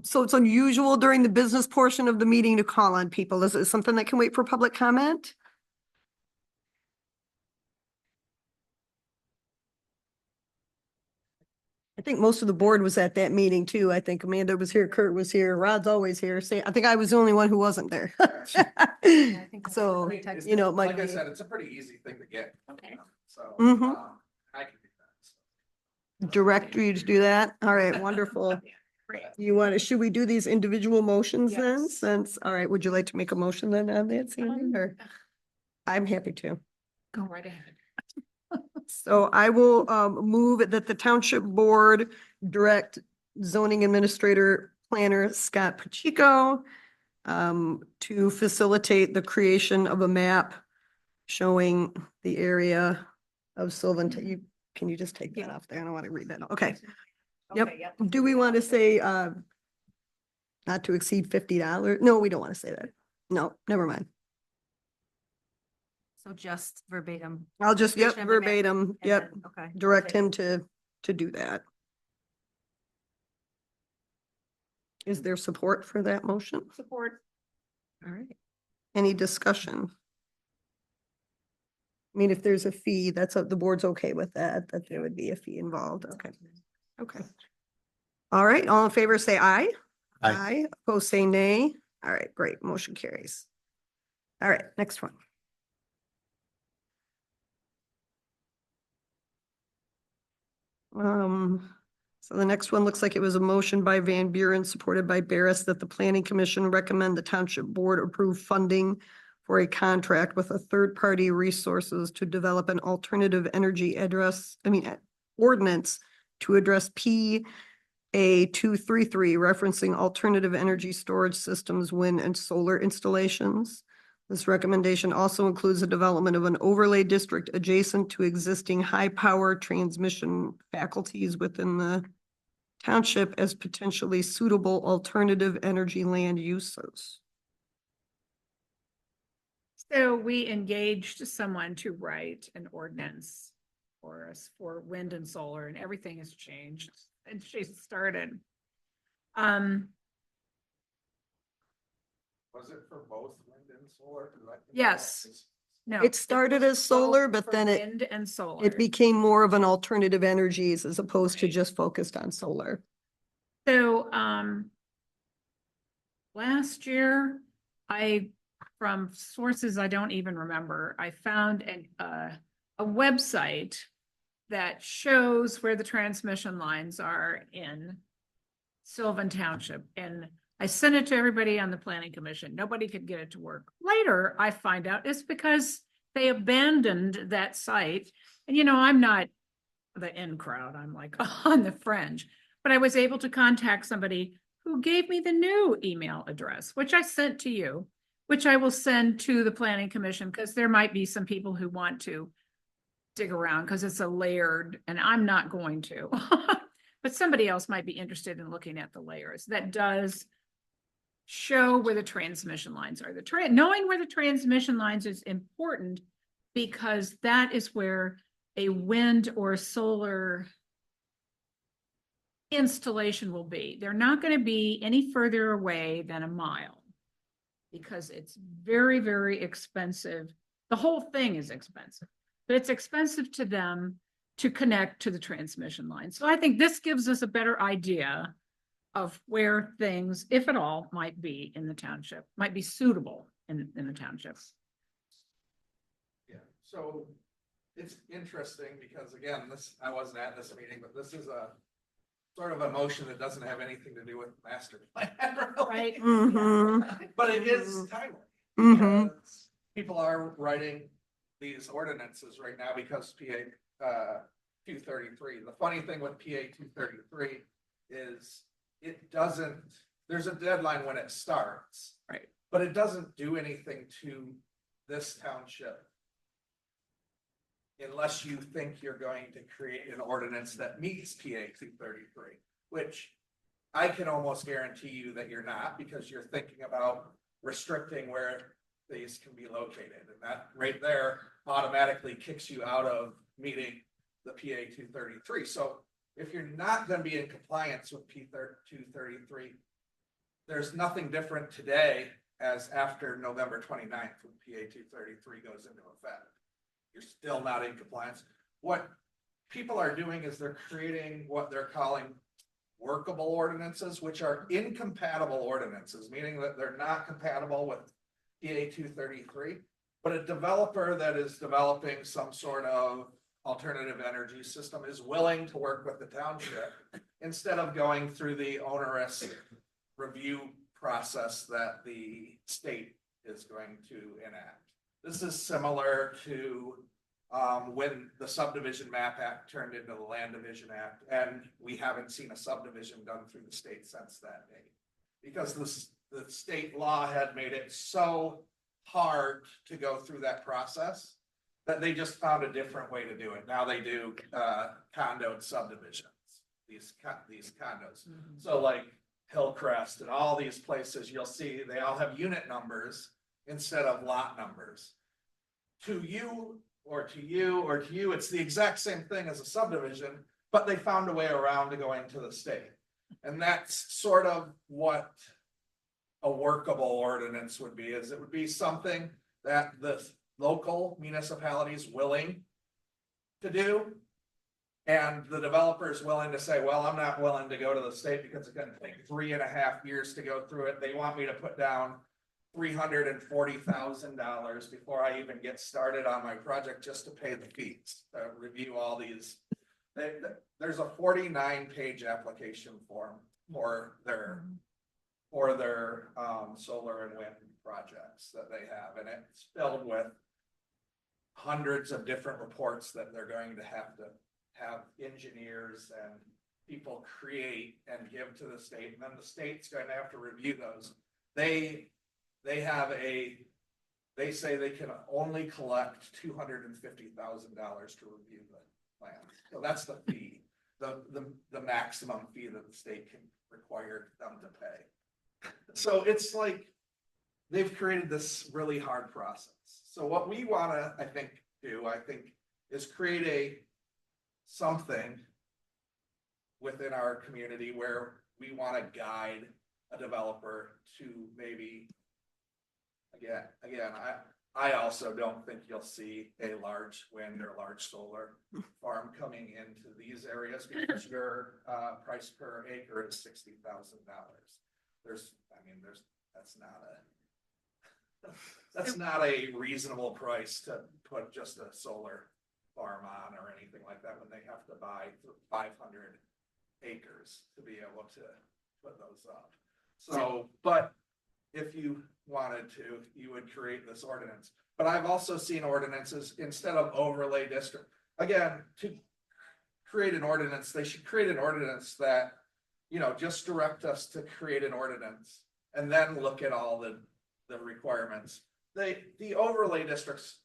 So it's unusual during the business portion of the meeting to call on people. Is it something that can wait for public comment? I think most of the board was at that meeting too. I think Amanda was here, Kurt was here, Rod's always here. I think I was the only one who wasn't there. I think that's So, really text- it might Like I be. said, it's a pretty easy thing to get. Okay. So, Mhm. I can do that. So. Direct you to do that? All right, wonderful. Should we do these individual motions then? Yes. All right, would you like to make a motion then on that, Sandy, or? I'm happy to. Go right ahead. So I will move that the township board direct zoning administrator planner Scott Pacheco to facilitate the creation of a map showing the area of Sylvan. Can you just take that off there? I don't want to read that. Okay. Yep. Okay, yep. Do we want to say not to exceed $50? No, we don't want to say that. No, never mind. So just verbatim. I'll just, yep, Creation of a map, verbatim, and yep, then- Okay. direct Okay. him to do that. Is there support for that motion? Support. All right. Any discussion? I mean, if there's a fee, the board's okay with that there would be a fee involved. Okay. Okay. All right, all in favor, say aye. Aye. Opposed, say nay. All right, great. Motion carries. All right, next one. So the next one looks like it was a motion by Van Buren, supported by Barris, that the planning commission recommend the township board approve funding for a contract with a third-party resources to develop an alternative energy ordinance to address PA 233, referencing alternative energy storage systems, wind and solar installations. This recommendation also includes the development of an overlay district adjacent to existing high-power transmission faculties within the township as potentially suitable alternative energy land uses. So we engaged someone to write an ordinance for us for wind and solar, and everything has changed. And she started. Was it for both wind and solar? 'Cause I think Yes. that is- No. It started was as solar, both but for then Wind and solar. it became more of an alternative energies as opposed to just focused on solar. So, last year, from sources I don't even remember, I found a website that shows where the transmission lines are in Sylvan Township, and I sent it to everybody on the planning commission. Nobody could get it to work. Later, I find out it's because they abandoned that site. And I'm not the in crowd, I'm like on the fringe. But I was able to contact somebody who gave me the new email address, which I sent to you, which I will send to the planning commission, because there might be some people who want to dig around because it's a layered, and I'm not going to. But somebody else might be interested in looking at the layers. That does show where the transmission lines are. Knowing where the transmission lines is important, because that is where a wind or solar installation will be. They're not going to be any further away than a mile, because it's very, very expensive. The whole thing is expensive, but it's expensive to them to connect to the transmission line. So I think this gives us a better idea of where things, if at all, might be in the township, might be suitable in the township. Yeah, so it's interesting because again, I wasn't at this meeting, but this is a sort of a motion that doesn't have anything to do with master plan. really. Right? Mhm. But it is timely. Mhm. because People are writing these ordinances right now because PA 233. The funny thing with PA 233 is it doesn't, there's a deadline when it starts. Right. But it doesn't do anything to this township. Unless you think you're going to create an ordinance that meets PA 233, which I can almost guarantee you that you're not, because you're thinking about restricting where these can be located. And that right there automatically kicks you out of meeting the PA 233. So if you're not going to be in compliance with P 233, there's nothing different today as after November 29th when PA 233 goes into effect. You're still not in compliance. What people are doing is they're creating what they're calling workable ordinances, which are incompatible ordinances, meaning that they're not compatible with PA 233. But a developer that is developing some sort of alternative energy system is willing to work with the township instead of going through the onerous review process that the state is going to enact. This is similar to when the Subdivision Map Act turned into the Land Division Act, and we haven't seen a subdivision done through the state since that date. Because the state law had made it so hard to go through that process that they just found a different way to do it. Now they do condoed subdivisions, these condos. So like Hillcrest and all these places, you'll see they all have unit numbers instead of lot numbers. To you, it's the exact same thing as a subdivision, but they found a way around to going to the state. And that's sort of what a workable ordinance would be, is it would be something that the local municipality is willing to do. And the developer is willing to say, well, I'm not willing to go to the state because it's gonna take 3.5 years to go through it. They want me to put down $340,000 before I even get started on my project just to pay the fees, review all these. There's a 49-page application form for their solar and wind projects that they have, and it's filled with hundreds of different reports that they're going to have engineers and people create and give to the state, and then the state's going to have to review those. They say they can only collect $250,000 to review the plan. So that's the fee, the maximum fee that the state can require them to pay. So it's like they've created this really hard process. So what we want to, I think, is create something within our community where we want to guide a developer to maybe, again, I also don't think you'll see a large wind or large solar farm coming into these areas because your price per acre is $60,000. That's not a reasonable price to put just a solar farm on or anything like that when they have to buy 500 acres to be able to put those up. So, but if you wanted to, you would create this ordinance. But I've also seen ordinances instead of overlay district. Again, to create an ordinance, they should create an ordinance that, just direct us to create an ordinance and then look at all the requirements. The overlay districts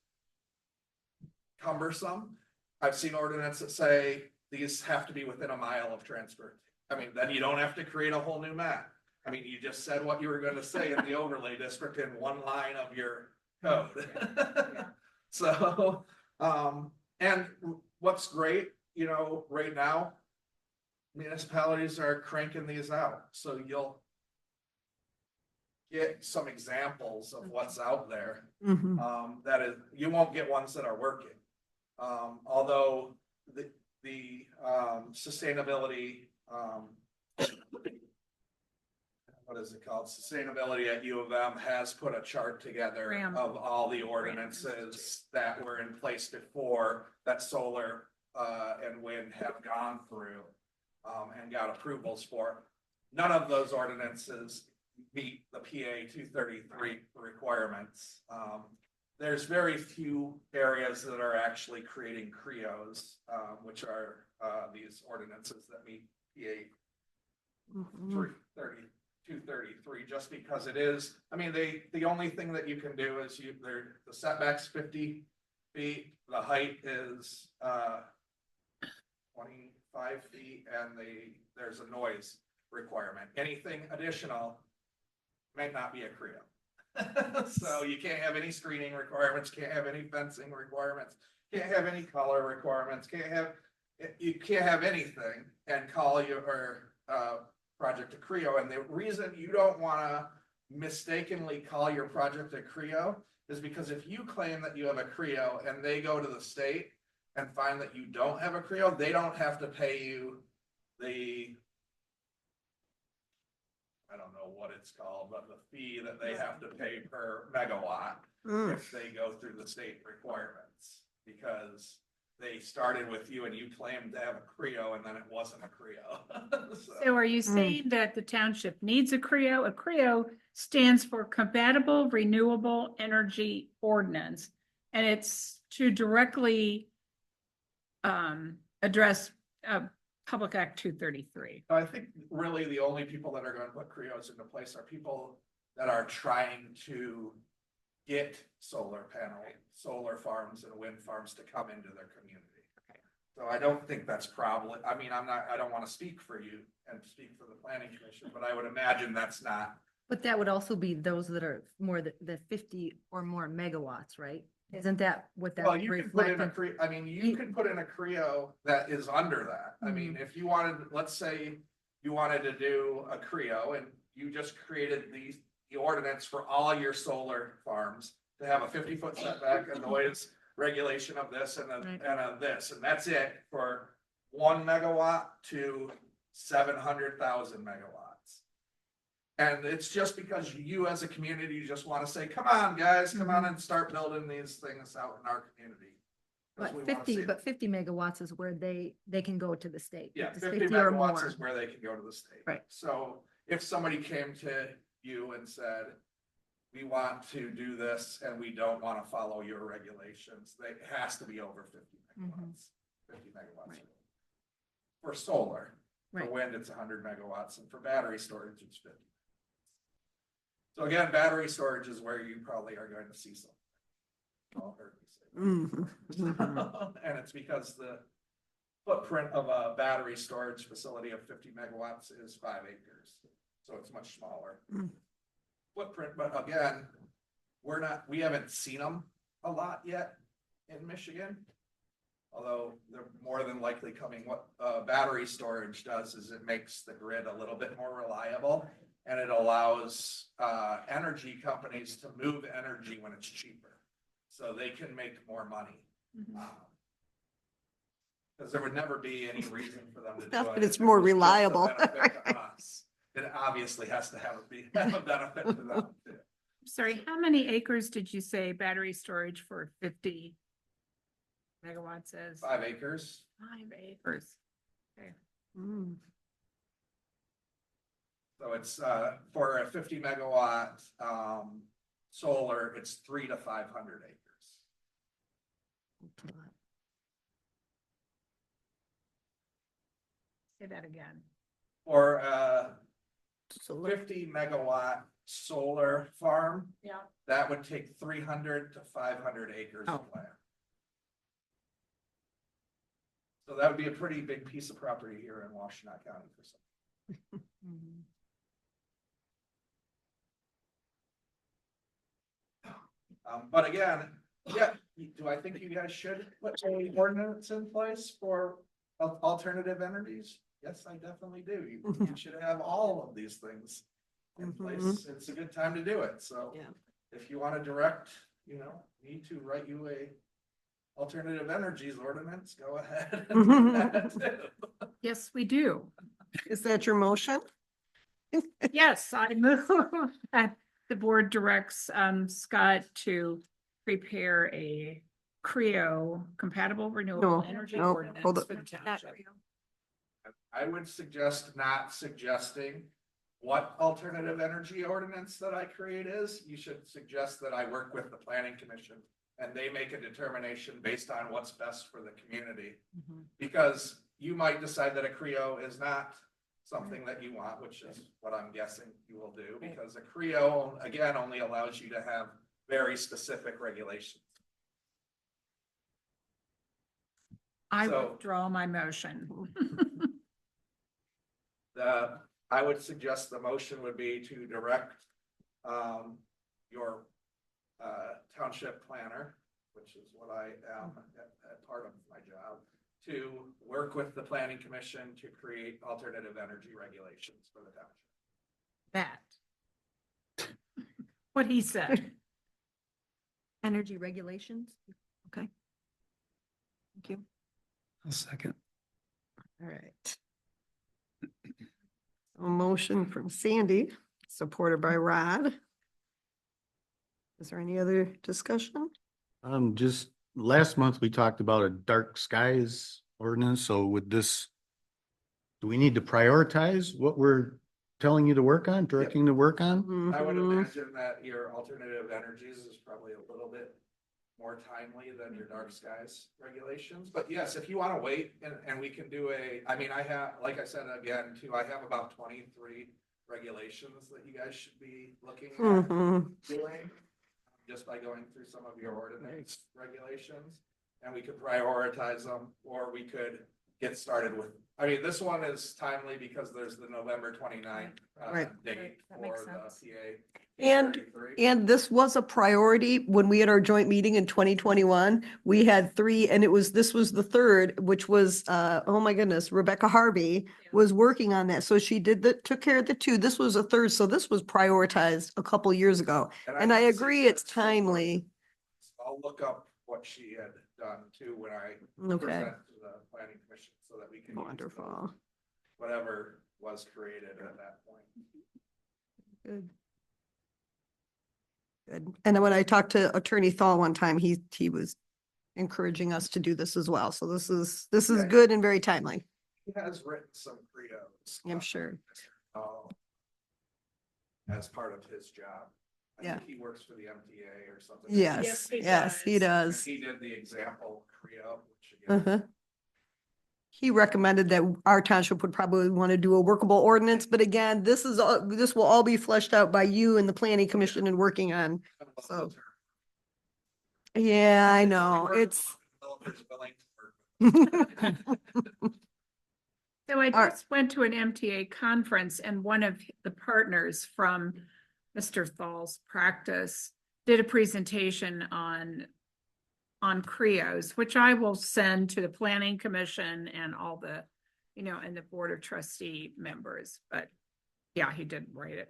cumbersome. I've seen ordinances that say these have to be within a mile of transport. Then you don't have to create a whole new map. You just said what you were going to say in the overlay district in one line of your code. So, and what's great, right now, municipalities are cranking these out. So you'll get some examples of what's out there. Mhm. That is, you won't get ones that are working. Although the sustainability, what is it called? Sustainability at U of M has put a chart together RAM. of all the ordinances that were in place before that solar and wind have gone through and got approvals for. None of those ordinances meet the PA 233 requirements. There's very few areas that are actually creating CREOs, which are these ordinances that meet PA Mhm. 233, just because it is, I mean, the only thing that you can do is the setback's 50 feet, the height is 25 feet, and there's a noise requirement. Anything additional may not be a CREO. So you can't have any screening requirements, can't have any fencing requirements, can't have any color requirements, you can't have anything and call your project a CREO. And the reason you don't wanna mistakenly call your project a CREO is because if you claim that you have a CREO and they go to the state and find that you don't have a CREO, they don't have to pay you the, I don't know what it's called, but the fee that they have to pay per megawatt Mm. if they go through the state requirements. Because they started with you and you claimed to have a CREO and then it wasn't a CREO. So are you saying that the township needs a CREO? A CREO stands for Compatible Renewable Energy Ordinance. And it's to directly address Public Act 233. I think really the only people that are going to put CREOs into place are people that are trying to get solar farms and wind farms to come into their community. So I don't think that's probably, I mean, I don't want to speak for you and speak for the planning commission, but I would imagine that's not. But that would also be those that are more the 50 or more megawatts, right? Isn't that what that Well, you can put in a reflected? I mean, you can put in a CREO that is under that. I mean, if you wanted, let's say you wanted to do a CREO and you just created the ordinance for all your solar farms to have a 50-foot setback, a noise regulation of this and Right. a this, and that's it for 1 megawatt to 700,000 megawatts. And it's just because you as a community just want to say, come on, guys, come on and start building these things out in our community. 'Cause we But wanna see 50, it. but 50 megawatts is where they can go to the state. Yeah, If it's 50 or megawatts more. is where they can go to the state. Right. So if somebody came to you and said, we want to do this and we don't want to follow your regulations, it has to be over 50 megawatts, 50 megawatts. Right. For solar, for Right. wind, it's 100 megawatts, and for battery storage, it's 50. So again, battery storage is where you probably are going to see some. All heard me say that. Mhm. And it's because the footprint of a battery storage facility of 50 megawatts is 5 acres. So it's much smaller Mm. footprint, but again, we haven't seen them a lot yet in Michigan. Although they're more than likely coming. What battery storage does is it makes the grid a little bit more reliable. And it allows energy companies to move energy when it's cheaper. So they can make more money. Because there would never be any reason for them to do Not it. that it's if it more was just a reliable. benefit to us. It obviously has to have a benefit to them too. Sorry, how many acres did you say battery storage for 50 megawatts is? 5 acres. 5 acres. Mm. So it's for a 50 megawatt solar, it's 300 to 500 acres. Say that again. For a So look, 50 megawatt solar farm, Yeah. that would take 300 to 500 acres of Oh. land. So that would be a pretty big piece of property here in Washtenaw County for some. Mhm. But again, yeah, do I think you guys should put an ordinance in place for alternative energies? Yes, I definitely do. You should have all of these things in place. It's a good time to do it, so. Yeah. If you want to direct, me to write you alternative energies ordinance, go ahead. and do that too. Yes, we do. Is that your motion? Yes, I move that the board directs Scott to prepare a Creo compatible renewable No, energy no, ordinance hold for it. the Not township. real. I would suggest not suggesting what alternative energy ordinance that I create is. You should suggest that I work with the planning commission and they make a determination based on what's best for the community. Because you might decide that a Creo is not something that you want, which is what I'm guessing you will do, because a Creo, again, only allows you to have very specific regulations. I So- withdraw my motion. I would suggest the motion would be to direct, your, township planner, which is what I am at part of my job, to work with the planning commission to create alternative energy regulations for the township. That. What he said. Energy regulations? Okay. Thank you. A second. All right. A motion from Sandy, supported by Rod. Is there any other discussion? Just last month, we talked about a dark skies ordinance, so with this, do we need to prioritize what we're telling you to work on, directing to work on? I would Mhm. imagine that your alternative energies is probably a little bit more timely than your dark skies regulations. But yes, if you want to wait and we can do I have, like I said, again, too, I have about 23 regulations that you guys should be looking at Mhm. doing. Just by going through some of your ordinance regulations, and we could prioritize them, or we could get started with, this one is timely because there's the November 29th Right. date That makes for the sense. PA. And- 33. And this was a priority when we had our joint meeting in 2021. We had three and this was the third, which was, oh my goodness, Rebecca Harvey was working on that. So she took care of the two. This was a third. So this was prioritized a couple years ago. And I can agree see it's that- timely. I'll look up what she had done too when I Okay, present to the planning commission so that we can. use wonderful. Whatever was created at that point. Good. Good. And then when I talked to Attorney Thal one time, he was encouraging us to do this as well. So this is Yeah. good and very timely. He has written some credos. I'm sure. As part of his job. I Yeah. think he works for the MTA or something. Yes, he yes, he does. He did the example Creo, which again, Uh-huh. He recommended that our township would probably want to do a workable ordinance, but again, this will all be fleshed out by you and the planning commission and working on. So- Yeah, I know, it's. Developers willing to work. So I All right. just went to an MTA conference and one of the partners from Mr. Thal's practice did a presentation on Creos, which I will send to the planning commission and all the, and the board of trustee members, but yeah, he did write it.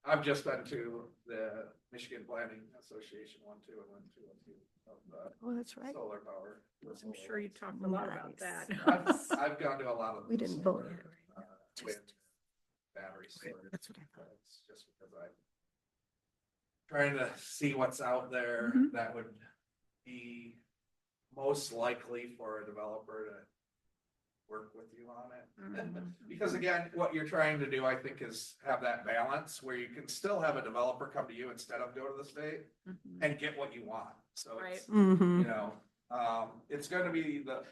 I've just been to the Michigan Planning Association one too, and went to a few of the Oh, that's right. solar power. I'm sure you talked a lot about that. Nice. I've gone to a lot of. We the didn't vote solar, yet, right? wind Just- Battery storage. That's what I thought. It's just because I'm trying to see what's out there Mhm. that would be most likely for a developer to work with you on it. Mhm. Because again, what you're trying to do, I think, is have that balance where you can still have a developer come to you instead of go to the state Mhm. and get what you want. So it's, Mhm. it's gonna be the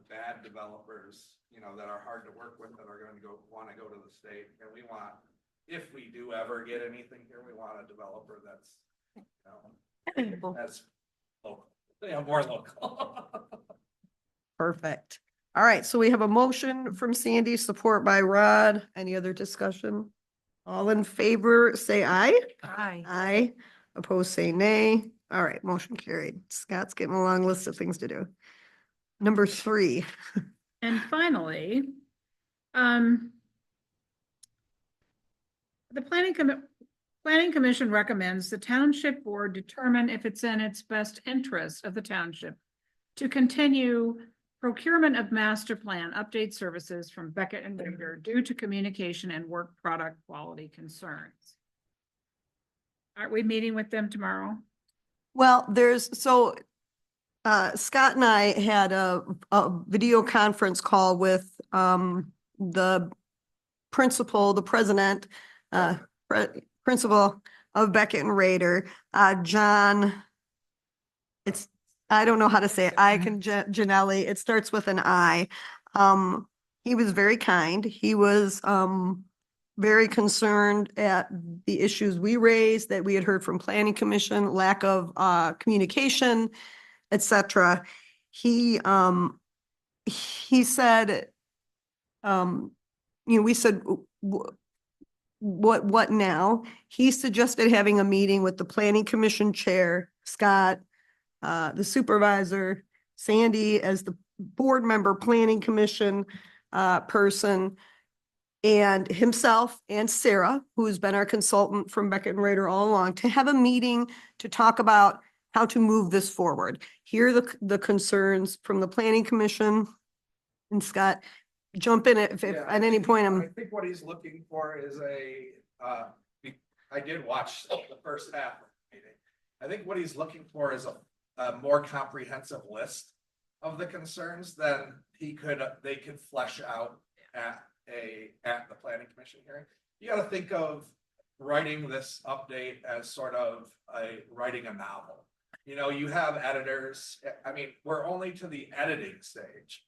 bad developers, that are hard to work with, that are gonna wanna go to the state. And we want, if we do ever get anything here, we want a developer that's, that's local, more local. Perfect. All right, so we have a motion from Sandy, support by Rod. Any other discussion? All in favor, say aye. Aye. Aye. Opposed, say nay. All right, motion carried. Scott's getting a long list of things to do. Number 3. And finally, the Planning Commission recommends the Township Board determine if it's in its best interest of the township to continue procurement of master plan update services from Beckett and Rader due to communication and work product quality concerns. Aren't we meeting with them tomorrow? Well, Scott and I had a video conference call with, the principal, the president, principal of Beckett and Rader, John. I don't know how to say it. Janelli, it starts with an I. He was very kind. He was, very concerned at the issues we raised that we had heard from Planning Commission, lack of, communication, et cetera. He said, we said, what now? He suggested having a meeting with the Planning Commission Chair, Scott, the supervisor, Sandy as the board member, Planning Commission, person, and himself and Sarah, who's been our consultant from Beckett and Rader all along, to have a meeting to talk about how to move this forward. Hear the concerns from the Planning Commission. And Scott, jump in if Yeah, at any point I think what he's looking for is I did watch the first half of the meeting. I think what he's looking for is a more comprehensive list of the concerns than they could flesh out at the planning commission hearing. You gotta think of writing this update as sort of writing a novel. You know, you have editors. I mean, we're only to the editing stage.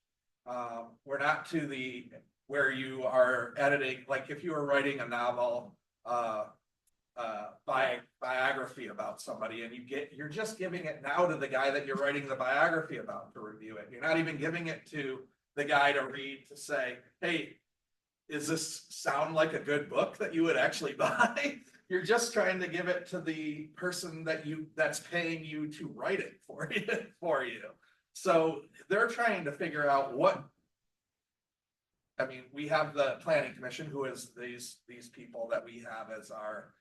We're not to where you are editing, like if you were writing a novel, biography about somebody and you're just giving it now to the guy that you're writing the biography about to review it. You're not even giving it to the guy to read to say, hey, does this sound like a good book that you would actually buy? You're just trying to give it to the person that's paying you to write it for you. So they're trying to figure out we have the planning commission, who is these people that we have as our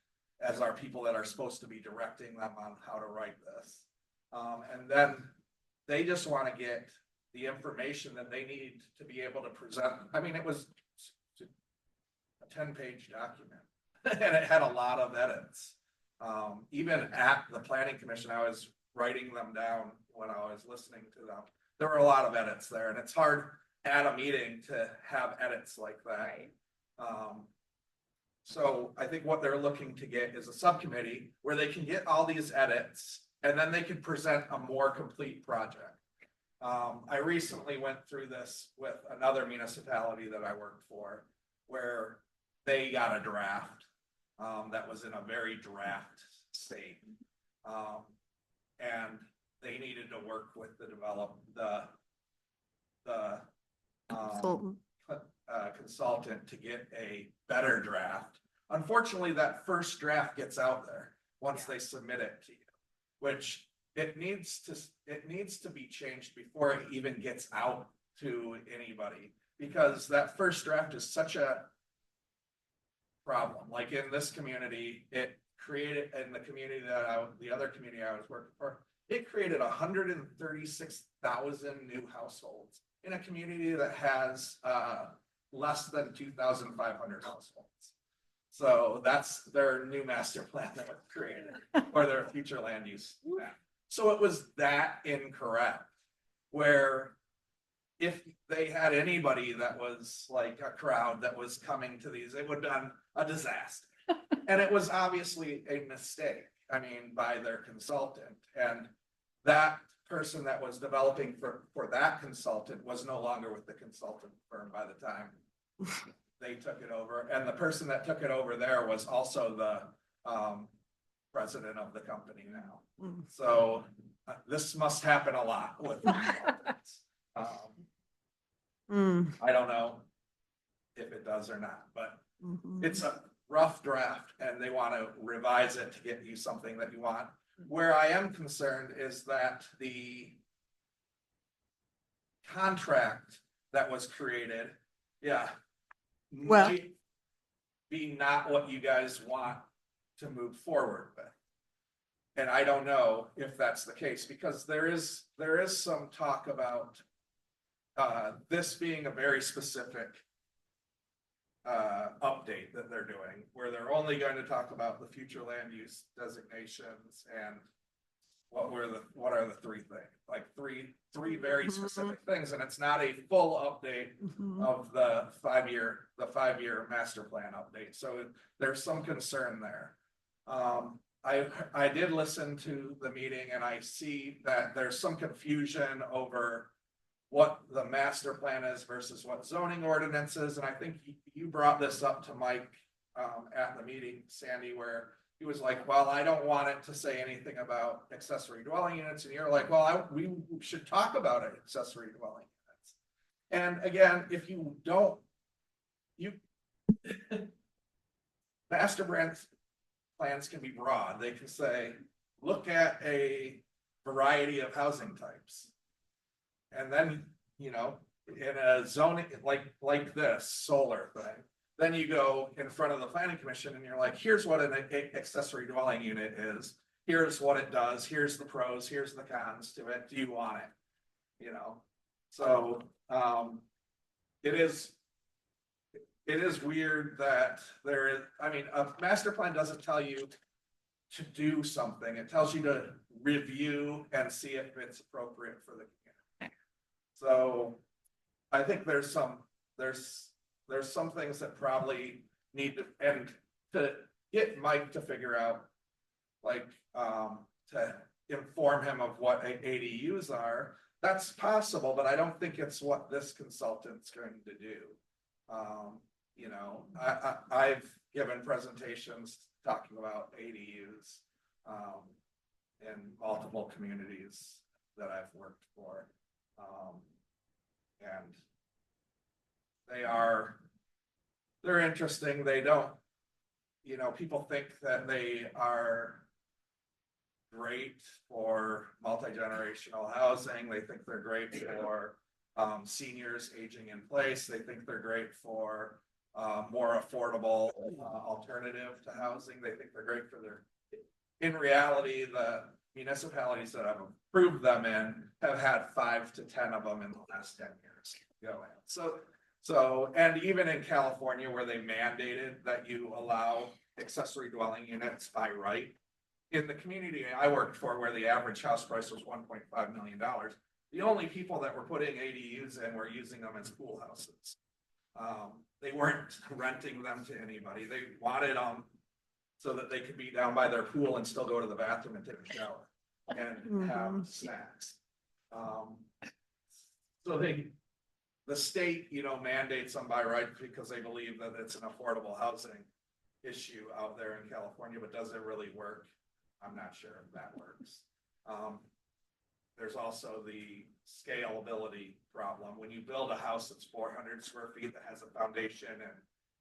people that are supposed to be directing them on how to write this. And then they just want to get the information that they need to be able to present. I mean, it was a 10-page document and it had a lot of edits. Even at the planning commission, I was writing them down when I was listening to them. There were a lot of edits there, and it's hard at a meeting to have edits like that. So I think what they're looking to get is a subcommittee where they can get all these edits and then they can present a more complete project. I recently went through this with another municipality that I worked for, where they got a draft that was in a very draft state. And they needed to work with the consultant to get a better draft. Unfortunately, that first draft gets out there once they submit it to you, which it needs to be changed before it even gets out to anybody, because that first draft is such a problem. Like in this community, it created, in the community the other community I was working for, it created 136,000 new households in a community that has less than 2,500 households. So that's their new master plan that was created, or their future land use plan. So it was that incorrect, where if they had anybody that was like a crowd that was coming to these, it would have been a disaster. And it was obviously a mistake, by their consultant. And that person that was developing for that consultant was no longer with the consultant firm by the time they took it over. And the person that took it over there was also the president of the company now. So this must happen a lot with consultants. I don't know if it does or not, but it's a rough draft and they want to revise it to get you something that you want. Where I am concerned is that the contract that was created, might be not what you guys want to move forward with. And I don't know if that's the case, because there is some talk about this being a very specific update that they're doing, where they're only going to talk about the future land use designations and what are the three things, like three very specific things, and it's not a full update Mhm. of the 5-year master plan update. So there's some concern there. I did listen to the meeting, and I see that there's some confusion over what the master plan is versus what zoning ordinance is. And I think you brought this up to Mike at the meeting, Sandy, where he was like, well, I don't want it to say anything about accessory dwelling units. And you're like, well, we should talk about it, accessory dwelling units. And again, if you don't, master plans can be broad. They can say, look at a variety of housing types. And then, in a zoning like this solar thing, then you go in front of the planning commission and you're like, here's what an accessory dwelling unit is. Here's what it does. Here's the pros. Here's the cons to it. Do you want it? So it is weird that a master plan doesn't tell you to do something. It tells you to review and see if it's appropriate for the community. So I think there's some things that probably need to get Mike to figure out, to inform him of what ADUs are. That's possible, but I don't think it's what this consultant's going to do. I've given presentations talking about ADUs in multiple communities that I've worked for. And they're interesting. They don't, people think that they are great for multi-generational housing. They think they're great for seniors aging in place. They think they're great for more affordable alternative to housing. They think they're great for in reality, the municipalities that have approved them in have had 5 to 10 of them in the last 10 years go in. So, and even in California, where they mandated that you allow accessory dwelling units by right, in the community I worked for, where the average house price was $1.5 million, the only people that were putting ADUs in were using them as pool houses. They weren't renting them to anybody. They wanted them so that they could be down by their pool and still go to the bathroom and take a shower and have snacks. So the state, mandates them by right because they believe that it's an affordable housing issue out there in California, but does it really work? I'm not sure if that works. There's also the scalability problem. When you build a house that's 400 square feet that has a foundation and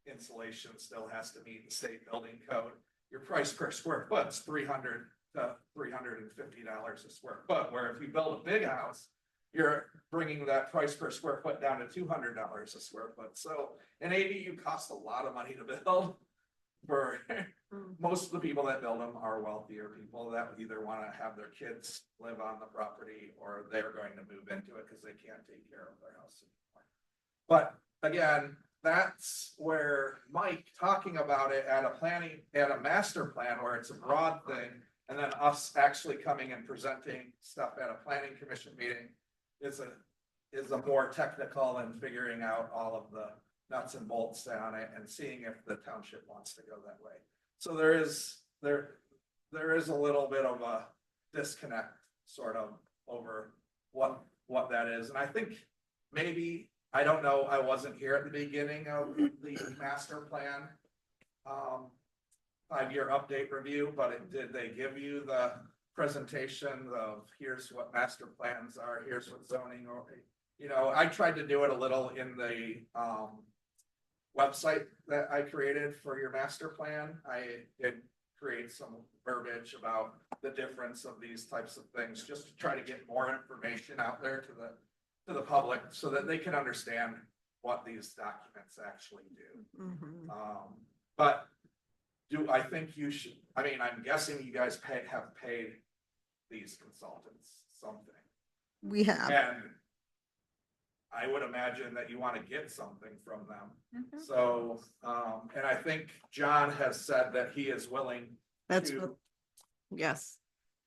insulation still has to meet the state building code, your price per square foot is $300 to $350 a square foot. Where if you build a big house, you're bringing that price per square foot down to $200 a square foot. So an ADU costs a lot of money to build. For most of the people that build them are wealthier people that either want to have their kids live on the property or they're going to move into it because they can't take care of their house anymore. But again, that's where Mike talking about it at a master plan where it's a broad thing, and then us actually coming and presenting stuff at a planning commission meeting is a more technical and figuring out all of the nuts and bolts on it and seeing if the township wants to go that way. So there is a little bit of a disconnect sort of over what that is. And I think maybe, I don't know, I wasn't here at the beginning of the master plan 5-year update review, but did they give you the presentation of here's what master plans are, here's what zoning, or I tried to do it a little in the website that I created for your master plan. I did create some verbiage about the difference of these types of things, just to try to get more information out there to the public so that they can understand what these documents actually do. But I think you should, I mean, I'm guessing you guys have paid these consultants something. We have. And I would imagine that you want to get something from them. Mhm. So, and I think John has said that he is willing That's to what, yes.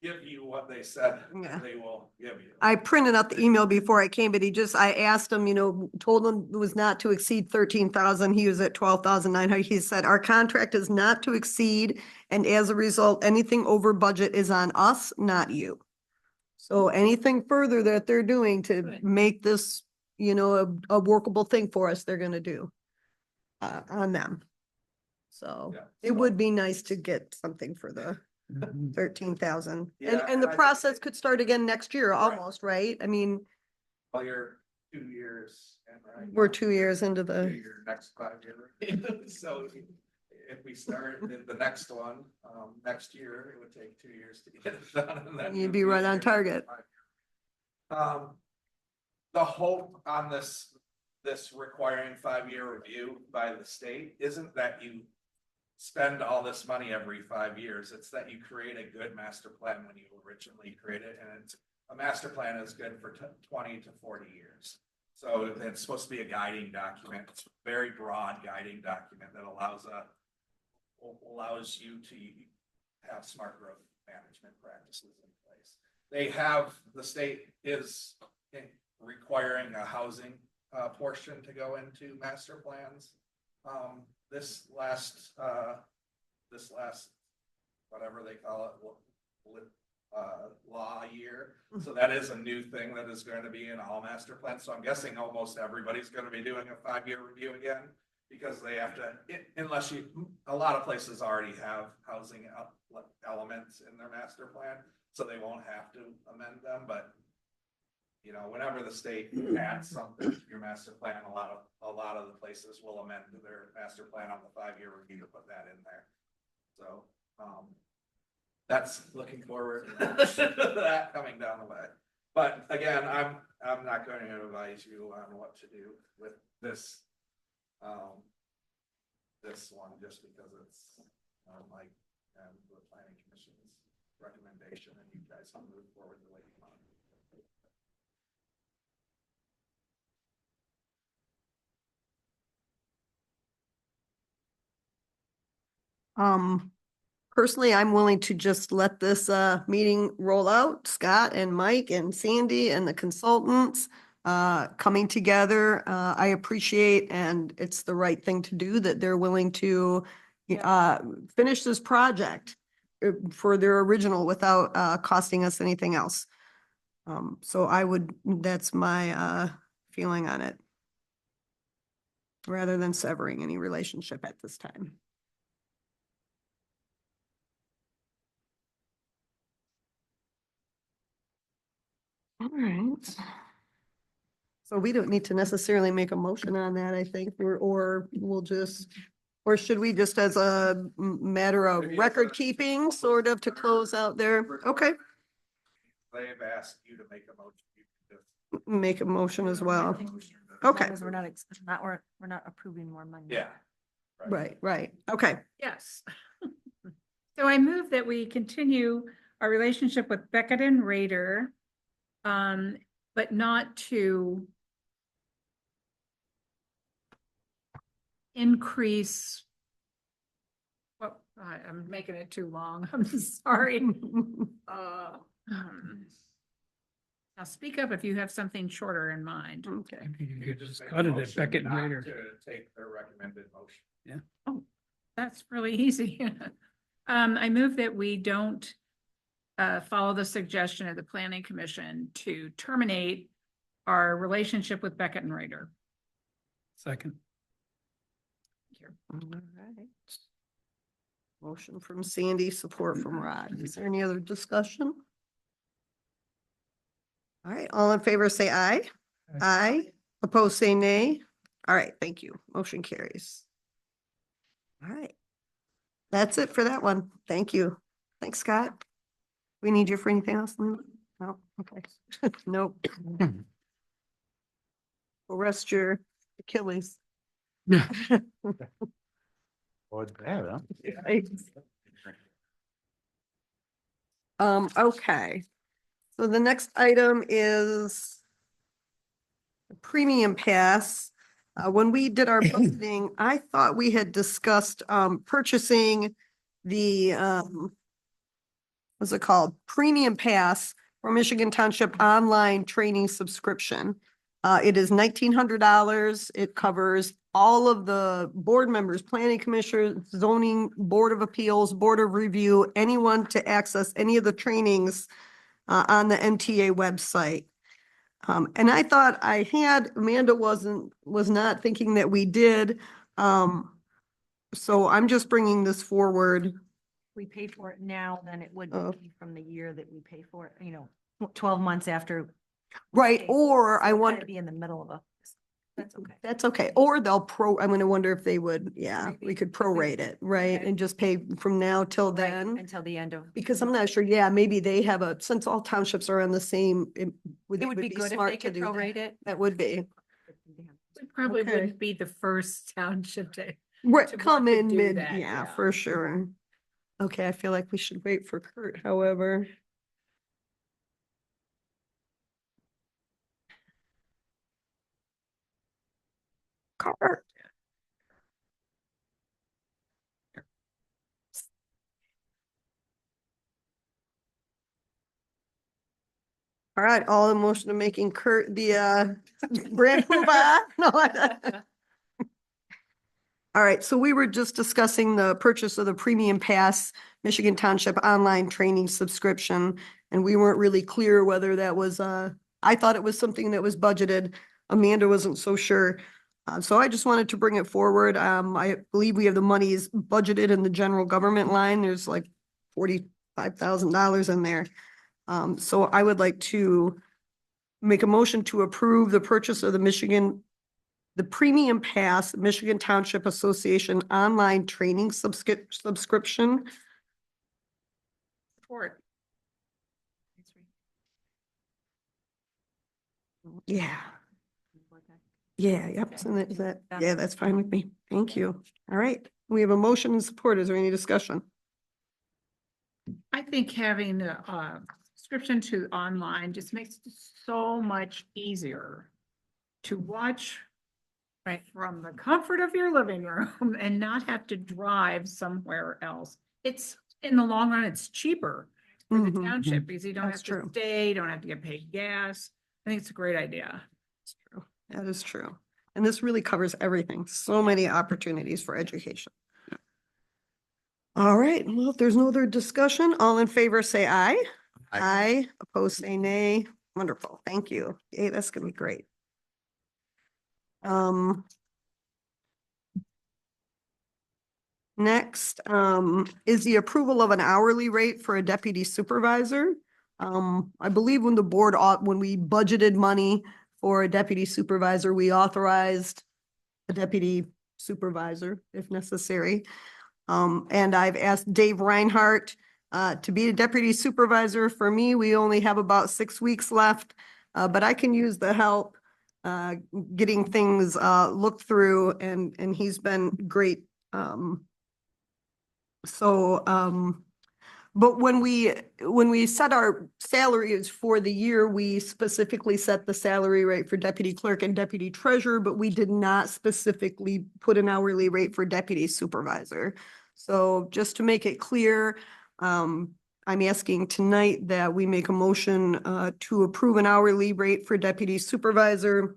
give you what they said Yeah. they will give you. I printed out the email before I came, but I asked him, told him it was not to exceed 13,000. He was at 12,900. He said, our contract is not to exceed. And as a result, anything over budget is on us, not you. So anything further that they're doing to Good. make this, a workable thing for us, they're gonna do on them. So Yeah, it so- would be nice to get something for the Mhm. 13,000. Yeah, And the and I think process it- could start again next year Right. almost, right? I mean, Well, you're 2 years in, right? we're 2 years into To the, your next 5 year. So if we start in the next one, next year, it would take 2 years to get it done. And then You'd be right on target. The hope on this requiring 5-year review by the state isn't that you spend all this money every 5 years. It's that you create a good master plan when you originally create it, and a master plan is good for 20 to 40 years. So it's supposed to be a guiding document. It's a very broad guiding document that allows you to have smart growth management practices in place. The state is requiring a housing portion to go into master plans. This last, whatever they call it, law year. So that is a new thing that is going to be in all master plans. So I'm guessing almost everybody's going to be doing a 5-year review again, because they have to, unless a lot of places already have housing elements in their master plan, so they won't have to amend them, but whenever the state adds something to your master plan, a lot of the places will amend their master plan on the 5-year review to put that in there. So, that's looking forward to that coming down the way. But again, I'm not going to advise you on what to do with this one, just because it's like the planning commission's recommendation, and you guys can move forward the way you want. personally, I'm willing to just let this meeting roll out. Scott and Mike and Sandy and the consultants coming together. I appreciate, and it's the right thing to do, that they're willing to finish this project for their original without costing us anything else. So that's my feeling on it, rather than severing any relationship at this time. All right. So we don't need to necessarily make a motion on that, I think, or we'll just, or should we just as a matter of Maybe as record a- keeping, sort of to close out there? Okay, They've asked you to make a motion. You can just make a motion as well. make a motion. Okay. As long as we're not approving more money. Yeah. Right, okay. Yes. So I move that we continue our relationship with Beckett and Rader, but not to increase. Well, I'm making it too long. I'm sorry. Now speak up if you have something shorter in mind. Okay. You could just make a cut it at motion Beckett and not Rader. To take their recommended motion. That's really easy. I move that we don't follow the suggestion of the planning commission to terminate our relationship with Beckett and Rader. Second. All right. Motion from Sandy, support from Rod. Is there any other discussion? All right, all in favor, say aye. Aye. Opposed, say nay. All right, thank you. Motion carries. All right. That's it for that one. Thank you. Thanks, Scott. We need you for anything else? Lynn? No, okay. Nope. We'll rest your Achilles. Okay. So the next item is premium pass. When we did our budgeting, I thought we had discussed, purchasing the, what's it called? Premium pass for Michigan Township online training subscription. It is $1,900. It covers all of the board members, planning commissioners, zoning, board of appeals, board of review, anyone to access any of the trainings on the MTA website. And I thought I had, Amanda was not thinking that we did. So I'm just bringing this forward. We pay for it now, then it would Oh. be from the year that we pay for it, 12 months after. Right, Okay, or I so it'd want, Be in the middle of a, that's okay. that's okay, or I'm gonna wonder if they would, yeah, we Maybe. could prorate it, right? Okay. And just pay from now till Right, then. Until the end of. Because I'm not sure, yeah, maybe they have since all townships are on the same, it It would be good if smart they to could do that. prorate it. That would be. We probably Okay. wouldn't be the first township to. Right, to come want to in do mid, that, yeah, yeah. for sure. Okay, I feel like we should wait for Kurt, however. Kurt. All right, all in motion of making Kurt the brand poobah. No, all right, so we were just discussing the purchase of the Premium Pass Michigan Township online training subscription. And we weren't really clear whether that was, I thought it was something that was budgeted. Amanda wasn't so sure. So I just wanted to bring it forward. I believe we have the monies budgeted in the general government line. There's like $45,000 in there. So I would like to make a motion to approve the purchase of the Premium Pass Michigan Township Association online training subscription. Support. Yeah. Yep. So yeah, that's fine with me. Thank you. All right. We have a motion and support. Is there any discussion? I think having a subscription to online just makes it so much easier to watch right from the comfort of your living room and not have to drive somewhere else. It's, in the long run, it's cheaper for the Mhm. township because you don't have That's to true. stay, you don't have to get paid gas. I think it's a great idea. That's true. That is true. And this really covers everything. So many opportunities for education. All right. Well, if there's no other discussion, all in favor, say aye. Aye. Opposed, say nay. Wonderful. Thank you. Yay, that's gonna be great. Next, is the approval of an hourly rate for a deputy supervisor. I believe when the board, when we budgeted money for a deputy supervisor, we authorized a deputy supervisor if necessary. And I've asked Dave Reinhardt to be a deputy supervisor. For me, we only have about 6 weeks left, but I can use the help getting things looked through, and he's been great. But when we set our salaries for the year, we specifically set the salary rate for deputy clerk and deputy treasurer, but we did not specifically put an hourly rate for deputy supervisor. So just to make it clear, I'm asking tonight that we make a motion to approve an hourly rate for deputy supervisor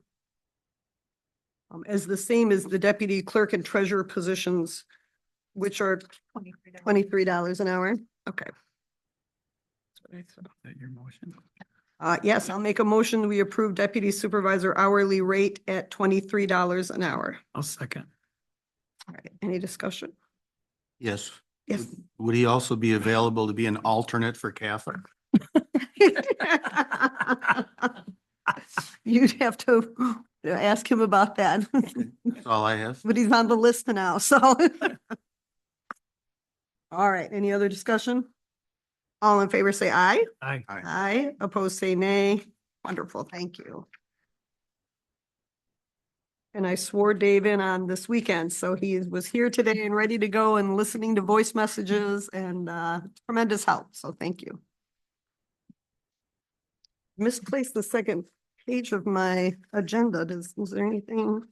as the same as the deputy clerk and treasurer positions, which are $23 an hour. Okay. Is that your motion? Yes, I'll make a motion. We approve deputy supervisor hourly rate at $23 an hour. I'll second. All right, any discussion? Yes. Yes. Would he also be available to be an alternate for Catholic? You'd have to ask him about that, That's all I have. but he's on the list now, so. All right, any other discussion? All in favor, say aye. Aye. Aye, opposed, say nay. Wonderful, thank you. And I swore Dave in on this weekend, so he was here today and ready to go and listening to voice messages and tremendous help, so thank you. Misplaced the second page of my agenda. Is there anything?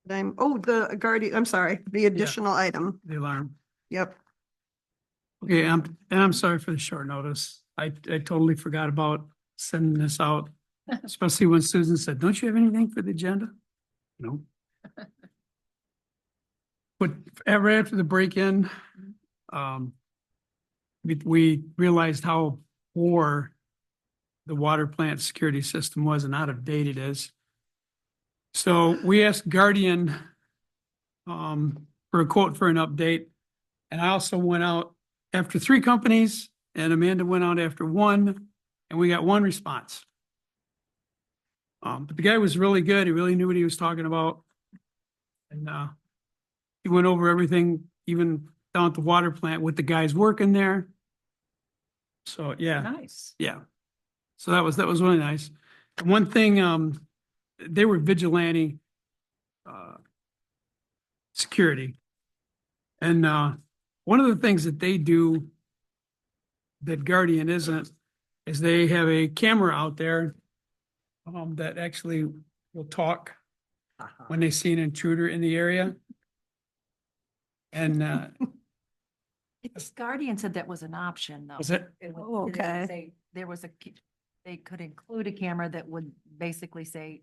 That the Guardian, I'm sorry, the additional item. The alarm. Yep. Okay, and I'm sorry for the short notice. I totally forgot about sending this out, especially when Susan said, don't you have anything for the agenda? No. But right after the break-in, we realized how poor the water plant security system was and out of date it is. So we asked Guardian for a quote for an update. And I also went out after 3 companies and Amanda went out after 1 and we got 1 response. But the guy was really good. He really knew what he was talking about. And he went over everything, even down at the water plant with the guys working there. So, yeah. Nice. Yeah. So that was really nice. And one thing, they were vigilante security. And one of the things that they do that Guardian isn't, is they have a camera out there that actually will talk when they see an intruder in the area. And It's Guardian said that was an option though. was it? It would- Oh, it would okay. say There was they could include a camera that would basically say,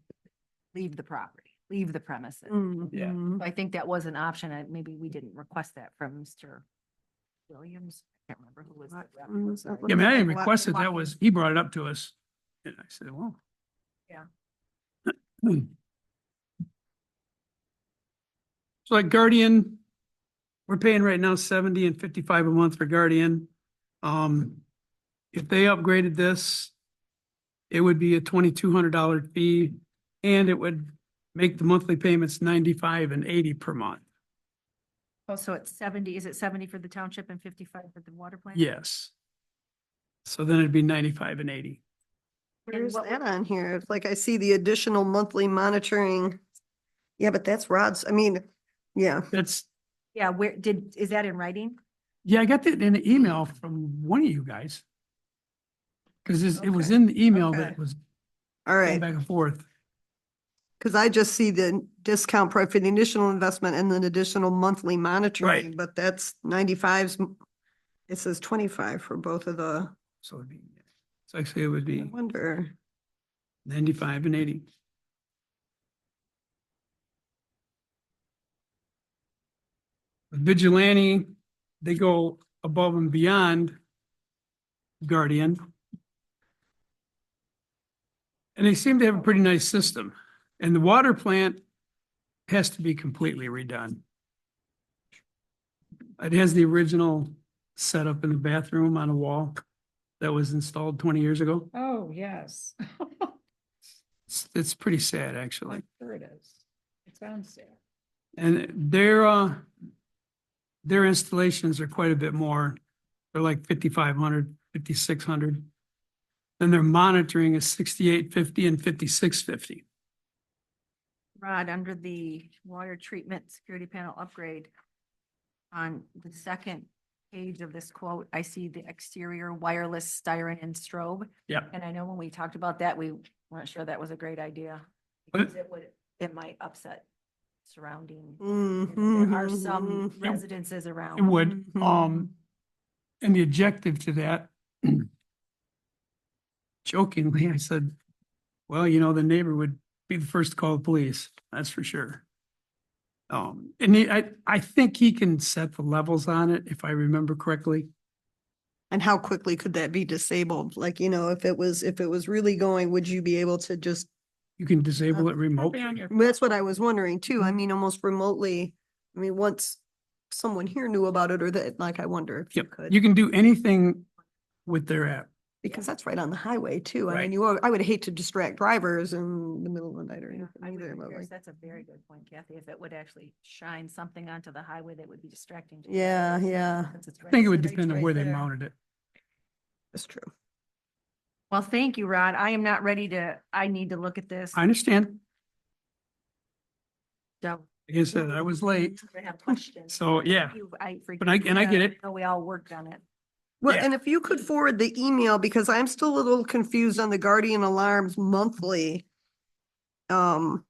leave the property, leave the premises. Mhm. So I think that was an option. Maybe we didn't request that from Mr. Williams. I can't remember who was. the rep. Is that what Yeah, I mean, I didn't What- request it. That was, he brought it up to us. And I said, well. Yeah. So like Guardian, we're paying right now 70 and 55 a month for Guardian. If they upgraded this, it would be a $2,200 fee and it would make the monthly payments 95 and 80 per month. Oh, so it's 70, is it 70 for the township and 55 for the water plant? Yes. So then it'd be 95 and 80. Where's what that would- on here? It's like I see the additional monthly monitoring. Yeah, but that's Rod's, I mean, yeah. That's, Yeah, is that in writing? yeah, I got that in an email from one of you guys. Cause it was Okay, in the email okay. that was All going right, back and forth. because I just see the discount price for the initial investment and then additional monthly monitoring, but that's 95's. It says 25 for both of the, So it'd be, so actually it would I be wonder. 95 and 80. Vigilante, they go above and beyond Guardian. And they seem to have a pretty nice system. And the water plant has to be completely redone. It has the original setup in the bathroom on a wall that was installed 20 years ago. Oh, yes. It's pretty sad, actually. I'm sure it is. It sounds sad. And their installations are quite a bit more. They're like 5,500, 5,600. Then their monitoring is 6,850 and 5,650. Rod, under the water treatment security panel upgrade, on the second page of this quote, I see the exterior wireless styrene and strobe. Yep. And I know when we talked about that, we weren't sure that was a great idea. But- Because it might upset surrounding. There are some Mhm. residences around. It would, Mhm. and the objective to that, jokingly, I said, well, the neighbor would be the first to call the police, that's for sure. I think he can set the levels on it, if I remember correctly. And how quickly could that be disabled? Like, if it was really going, would you be able to just, You can disable it Probably remotely. on your- that's what I was wondering too. I mean, almost remotely. I mean, once someone here knew about it or that, like, I wonder if you Yep, could. you can do anything with their app. Because that's right on the highway too. I Right. mean, I would hate to distract drivers in the middle of the night or Yeah, anything I would either. be but curious. like- That's a very good point, Kathy, if it would actually shine something onto the highway that would be distracting. to Yeah, drivers, yeah, since it's I think it would right depend on right where they there. mounted it. that's true. Well, thank you, Rod. I am not ready I need to look at this. I understand. Don't. Like I said, I was late. I have questions. So, yeah. I But I get it. know we all worked on it. Well, Yeah. and if you could forward the email, because I'm still a little confused on the Guardian alarms monthly. Yeah. I'll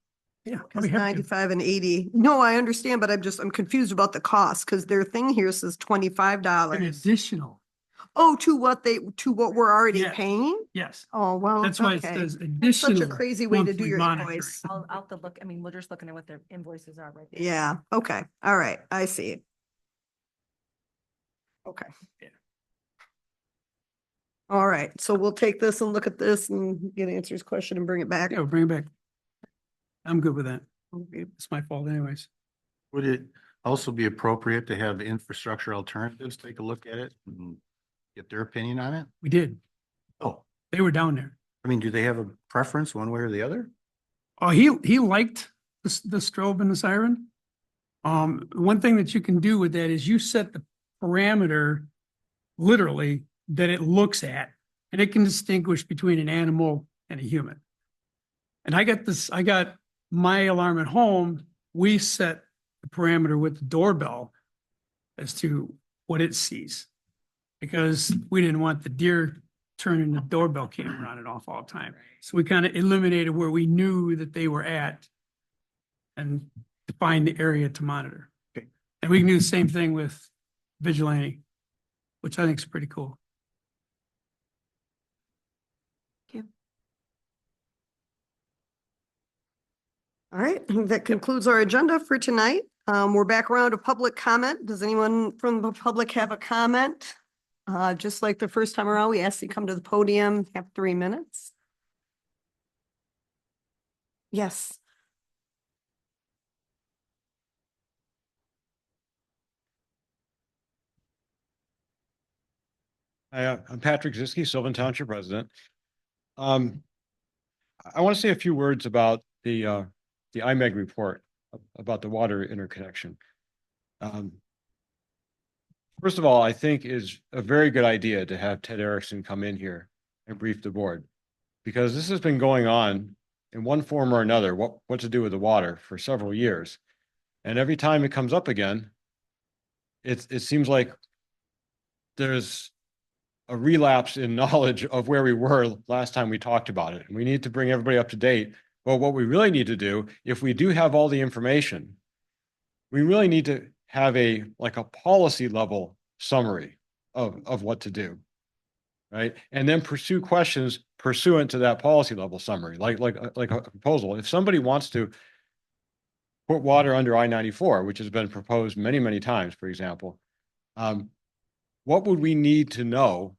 Cause be happy to. 95 and 80. No, I understand, but I'm confused about the cost because their thing here says An $25. additional, Oh, to what we're already Yes. paying? yes. Oh, well, That's why it okay. says That's such additional. a crazy way to do monthly your monitoring. invoice. I'll have to look, I mean, we're just looking at what their invoices are right there. Yeah, okay, all right, I see. Okay. Yeah. All right, so we'll take this and look at this and get answers question and bring it back. Yeah, we'll bring it back. I'm good with that. Okay. It's my fault anyways. Would it also be appropriate to have infrastructure alternatives take a look at it and get their opinion on it? We did. Oh, They were down there. I mean, do they have a preference one way or the other? Oh, he liked the strobe and the siren. One thing that you can do with that is you set the parameter literally that it looks at, and it can distinguish between an animal and a human. And I got my alarm at home. We set the parameter with the doorbell as to what it sees. Because we didn't want the deer turning the doorbell camera on and off all the time. So we kind of eliminated where we knew that they were at and defined the area to monitor. Okay. And we can do the same thing with Vigilante, which I think is pretty cool. All right, that concludes our agenda for tonight. We're back around to public comment. Does anyone from the public have a comment? Just like the first time around, we asked you to come to the podium, have 3 minutes. Yes. Hi, I'm Patrick Ziske, Sylvan Township resident. I want to say a few words about the IMEG report about the water interconnection. First of all, I think is a very good idea to have Ted Erickson come in here and brief the board, because this has been going on in one form or another, what to do with the water for several years. And every time it comes up again, it seems like there's a relapse in knowledge of where we were last time we talked about it. And we need to bring everybody up to date. Well, what we really need to do, if we do have all the information, we really need to have a policy level summary of what to do. Right. And then pursue questions pursuant to that policy level summary, like a proposal. If somebody wants to put water under I-94, which has been proposed many, many times, for example, what would we need to know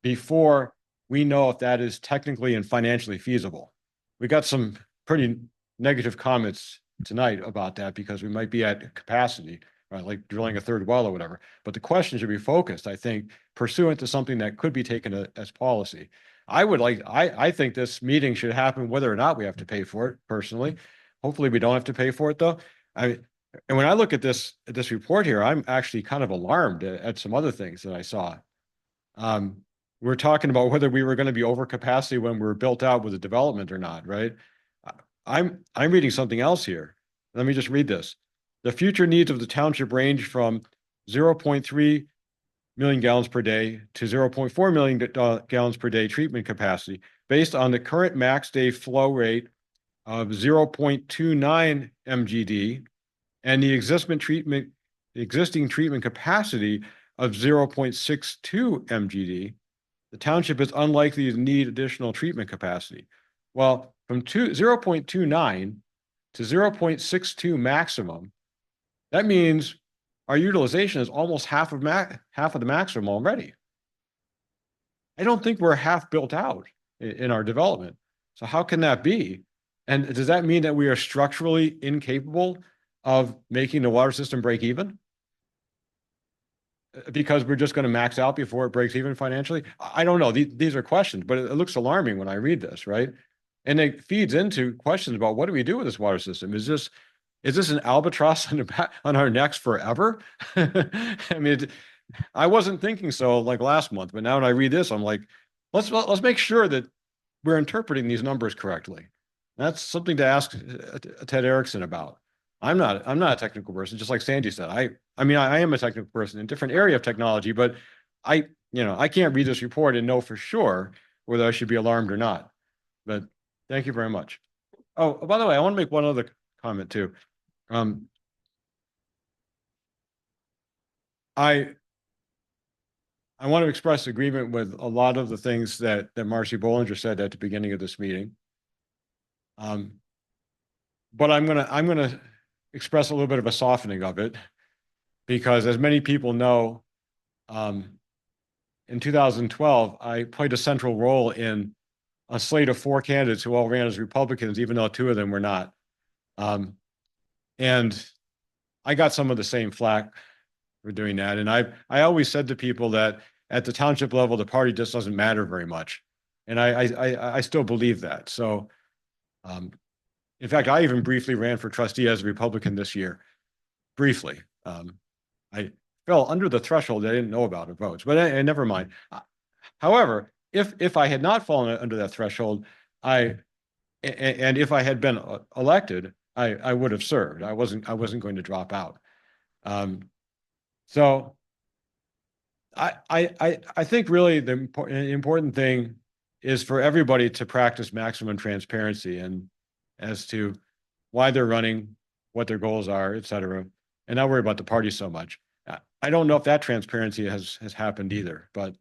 before we know if that is technically and financially feasible? We got some pretty negative comments tonight about that because we might be at capacity, right? Like drilling a third well or whatever. But the question should be focused, I think, pursuant to something that could be taken as policy. I think this meeting should happen whether or not we have to pay for it personally. Hopefully we don't have to pay for it though. And when I look at this report here, I'm actually kind of alarmed at some other things that I saw. We're talking about whether we were going to be over capacity when we were built out with the development or not, right? I'm reading something else here. Let me just read this. The future needs of the township range from 0.3 million gallons per day to 0.4 million gallons per day treatment capacity based on the current max day flow rate of 0.29 MGD and the existing treatment capacity of 0.62 MGD. The township is unlikely to need additional treatment capacity. Well, from 0.29 to 0.62 maximum, that means our utilization is almost half of the maximum already. I don't think we're half built out in our development. So how can that be? And does that mean that we are structurally incapable of making the water system break even? Because we're just going to max out before it breaks even financially? I don't know. These are questions, but it looks alarming when I read this, right? And it feeds into questions about what do we do with this water system? Is this an albatross on our necks forever? I mean, I wasn't thinking so like last month, but now when I read this, I'm like, let's make sure that we're interpreting these numbers correctly. That's something to ask Ted Erickson about. I'm not a technical person, just like Sandy said. I mean, I am a technical person in a different area of technology, but I can't read this report and know for sure whether I should be alarmed or not. But thank you very much. Oh, by the way, I want to make one other comment too. I want to express agreement with a lot of the things that Marcy Bollinger said at the beginning of this meeting. But I'm gonna express a little bit of a softening of it, because as many people know, in 2012, I played a central role in a slate of 4 candidates who all ran as Republicans, even though 2 of them were not. And I got some of the same flack for doing that. And I always said to people that at the township level, the party just doesn't matter very much. And I still believe that. So, in fact, I even briefly ran for trustee as a Republican this year, briefly. I fell under the threshold I didn't know about in votes, but never mind. However, if I had not fallen under that threshold, and if I had been elected, I would have served. I wasn't going to drop out. So I think really the important thing is for everybody to practice maximum transparency and as to why they're running, what their goals are, et cetera, and not worry about the party so much. I don't know if that transparency has happened either, but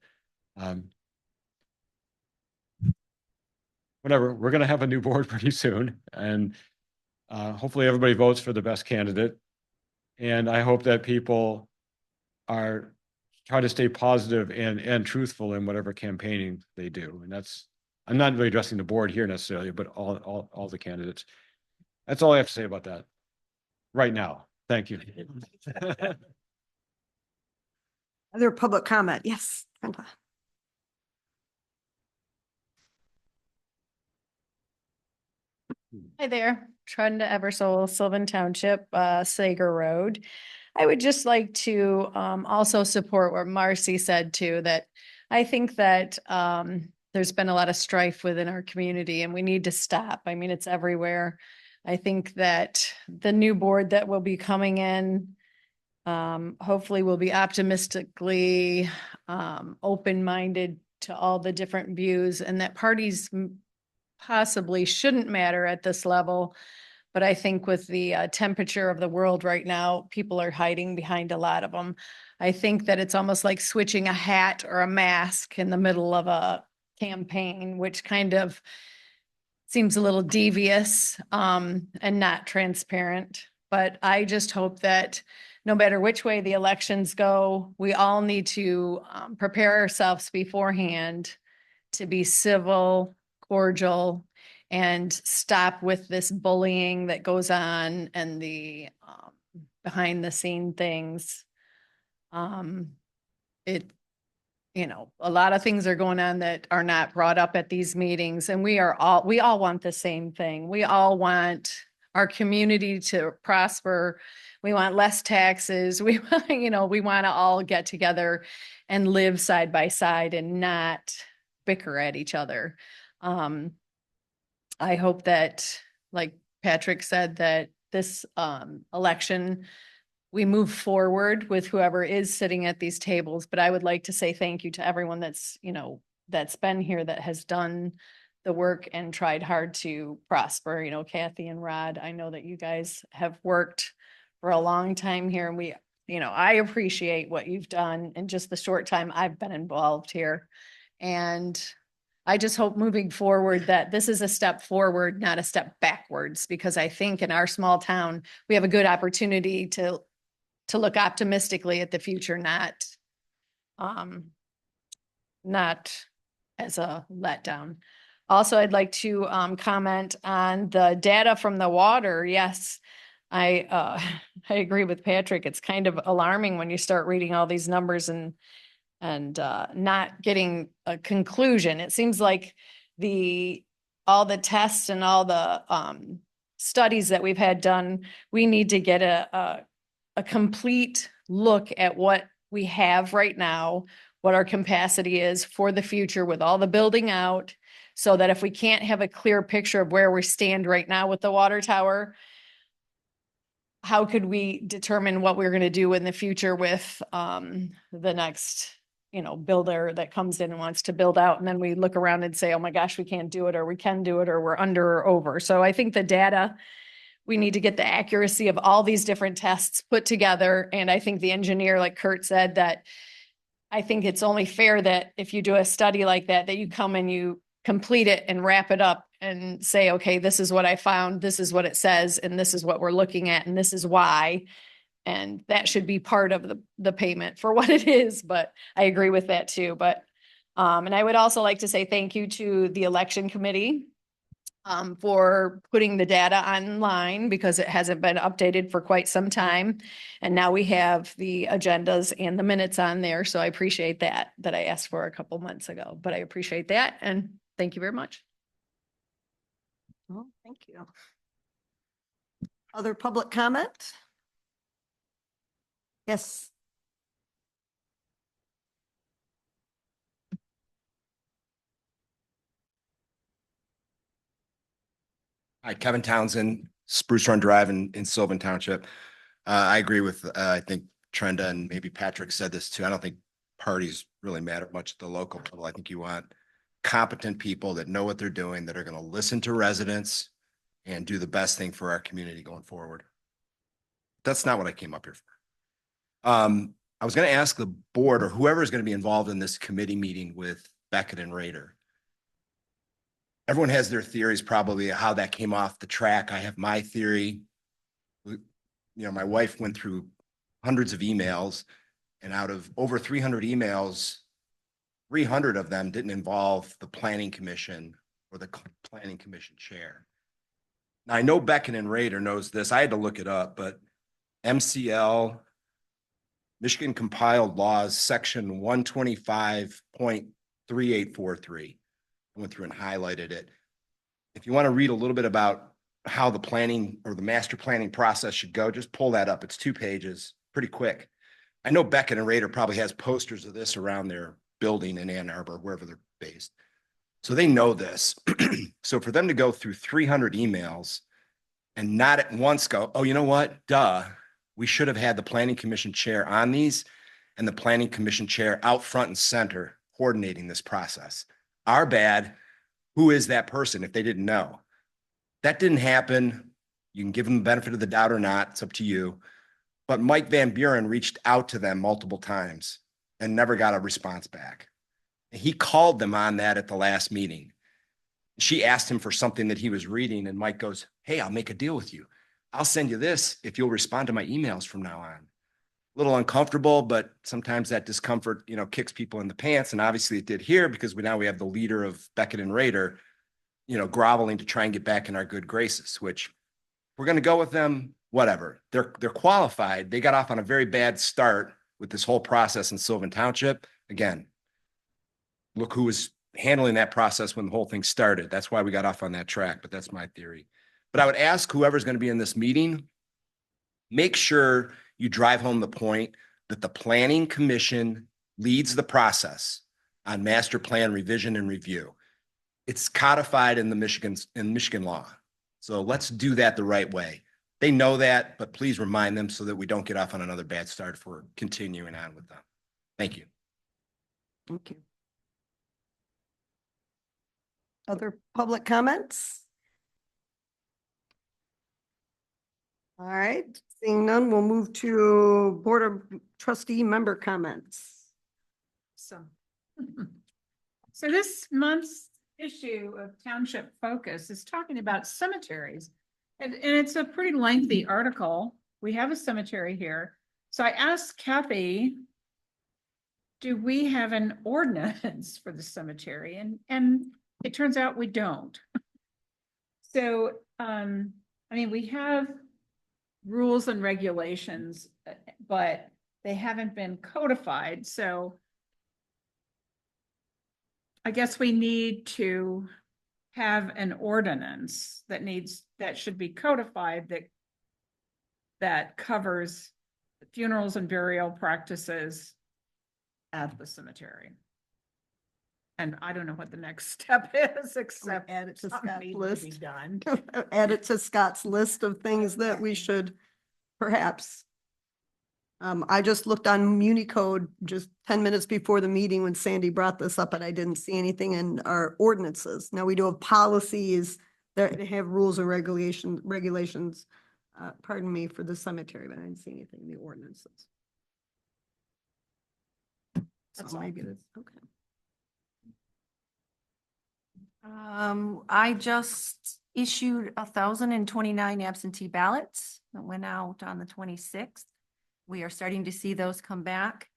whatever, we're going to have a new board pretty soon, and hopefully everybody votes for the best candidate. And I hope that people are try to stay positive and truthful in whatever campaigning they do. And that's, I'm not really addressing the board here necessarily, but all the candidates. That's all I have to say about that right now. Thank you. Other public comment? Yes. Brenda. Hi there, Trenda Eversole, Sylvan Township, Sager Road. I would just like to also support what Marcy said too, that I think that there's been a lot of strife within our community and we need to stop. I mean, it's everywhere. I think that the new board that will be coming in hopefully will be optimistically open-minded to all the different views, and that parties possibly shouldn't matter at this level. But I think with the temperature of the world right now, people are hiding behind a lot of them. I think that it's almost like switching a hat or a mask in the middle of a campaign, which kind of seems a little devious and not transparent. But I just hope that no matter which way the elections go, we all need to prepare ourselves beforehand to be civil, cordial, and stop with this bullying that goes on and the behind the scene things. A lot of things are going on that are not brought up at these meetings, and we all want the same thing. We all want our community to prosper. We want less taxes. We want to all get together and live side by side and not bicker at each other. I hope that, like Patrick said, that this election, we move forward with whoever is sitting at these tables. But I would like to say thank you to everyone that's been here, that has done the work and tried hard to prosper. Kathy and Rod, I know that you guys have worked for a long time here, and I appreciate what you've done in just the short time I've been involved here. And I just hope moving forward that this is a step forward, not a step backwards, because I think in our small town, we have a good opportunity to look optimistically at the future, not as a letdown. Also, I'd like to comment on the data from the water. Yes, I agree with Patrick. It's kind of alarming when you start reading all these numbers and not getting a conclusion. It seems like all the tests and all the studies that we've had done, we need to get a complete look at what we have right now, what our capacity is for the future with all the building out, So that if we can't have a clear picture of where we stand right now with the water tower, how could we determine what we're gonna do in the future with the next, builder that comes in and wants to build out, and then we look around and say, oh my gosh, we can't do it, or we can do it, or we're under or over. So I think the data, we need to get the accuracy of all these different tests put together. And I think the engineer, like Kurt said, that I think it's only fair that if you do a study like that, that you come and you complete it and wrap it up and say, okay, this is what I found, this is what it says, and this is what we're looking at, and this is why. And that should be part of the payment for what it is, but I agree with that too. But, and I would also like to say thank you to the election committee for putting the data online, because it hasn't been updated for quite some time. And now we have the agendas and the minutes on there. So I appreciate that I asked for a couple months ago, but I appreciate that. And thank you very much. Well, thank you. Other public comment? Yes. Hi, Kevin Townsend, Spruce Run Drive in Sylvan Township. I agree with, I think Trenda and maybe Patrick said this too. I don't think parties really matter much at the local level. I think you want competent people that know what they're doing, that are going to listen to residents and do the best thing for our community going forward. That's not what I came up here for. I was going to ask the board or whoever is going to be involved in this committee meeting with Beckett and Rader. Everyone has their theories probably of how that came off the track. I have my theory. My wife went through hundreds of emails, and out of over 300 emails, 300 of them didn't involve the planning commission or the planning commission chair. Now I know Beckett and Rader knows this. I had to look it up, but MCL, Michigan Compiled Laws, section 125.3843. I went through and highlighted it. If you want to read a little bit about how the planning or the master planning process should go, just pull that up. It's 2 pages, pretty quick. I know Beckett and Rader probably has posters of this around their building in Ann Arbor, wherever they're based. So they know this. So for them to go through 300 emails and not at once go, oh, you know what? Duh. We should have had the planning commission chair on these and the planning commission chair out front and center coordinating this process. Our bad. Who is that person if they didn't know? That didn't happen. You can give them the benefit of the doubt or not. It's up to you. But Mike Van Buren reached out to them multiple times and never got a response back. He called them on that at the last meeting. She asked him for something that he was reading, and Mike goes, hey, I'll make a deal with you. I'll send you this if you'll respond to my emails from now on. A little uncomfortable, but sometimes that discomfort, kicks people in the pants. And obviously it did here, because now we have the leader of Beckett and Rader, groveling to try and get back in our good graces, which we're going to go with them, whatever. They're qualified. They got off on a very bad start with this whole process in Sylvan Township. Again, look who was handling that process when the whole thing started. That's why we got off on that track, but that's my theory. But I would ask whoever's going to be in this meeting, make sure you drive home the point that the planning commission leads the process on master plan revision and review. It's codified in Michigan law. So let's do that the right way. They know that, but please remind them so that we don't get off on another bad start for continuing on with them. Thank you. Thank you. Other public comments? All right, seeing none, we'll move to Board of Trustee member comments. So this month's issue of Township Focus is talking about cemeteries. And it's a pretty lengthy article. We have a cemetery here. So I asked Kathy, do we have an ordinance for the cemetery? And it turns out we don't. So, we have rules and regulations, but they haven't been codified. So I guess we need to have an ordinance that should be codified that covers funerals and burial practices at the cemetery. And I don't know what the next step is, except add it to something Scott's needs to be list. done. Add it to Scott's list of things that we should perhaps. I just looked on MuniCode just 10 minutes before the meeting when Sandy brought this up, and I didn't see anything in our ordinances. Now, we do have policies that have rules and regulations, pardon me, for the cemetery, but I didn't see anything in the ordinances. That's So all. maybe that's, okay. I just issued 1,029 absentee ballots that went out on the 26th. We are starting to see those come back.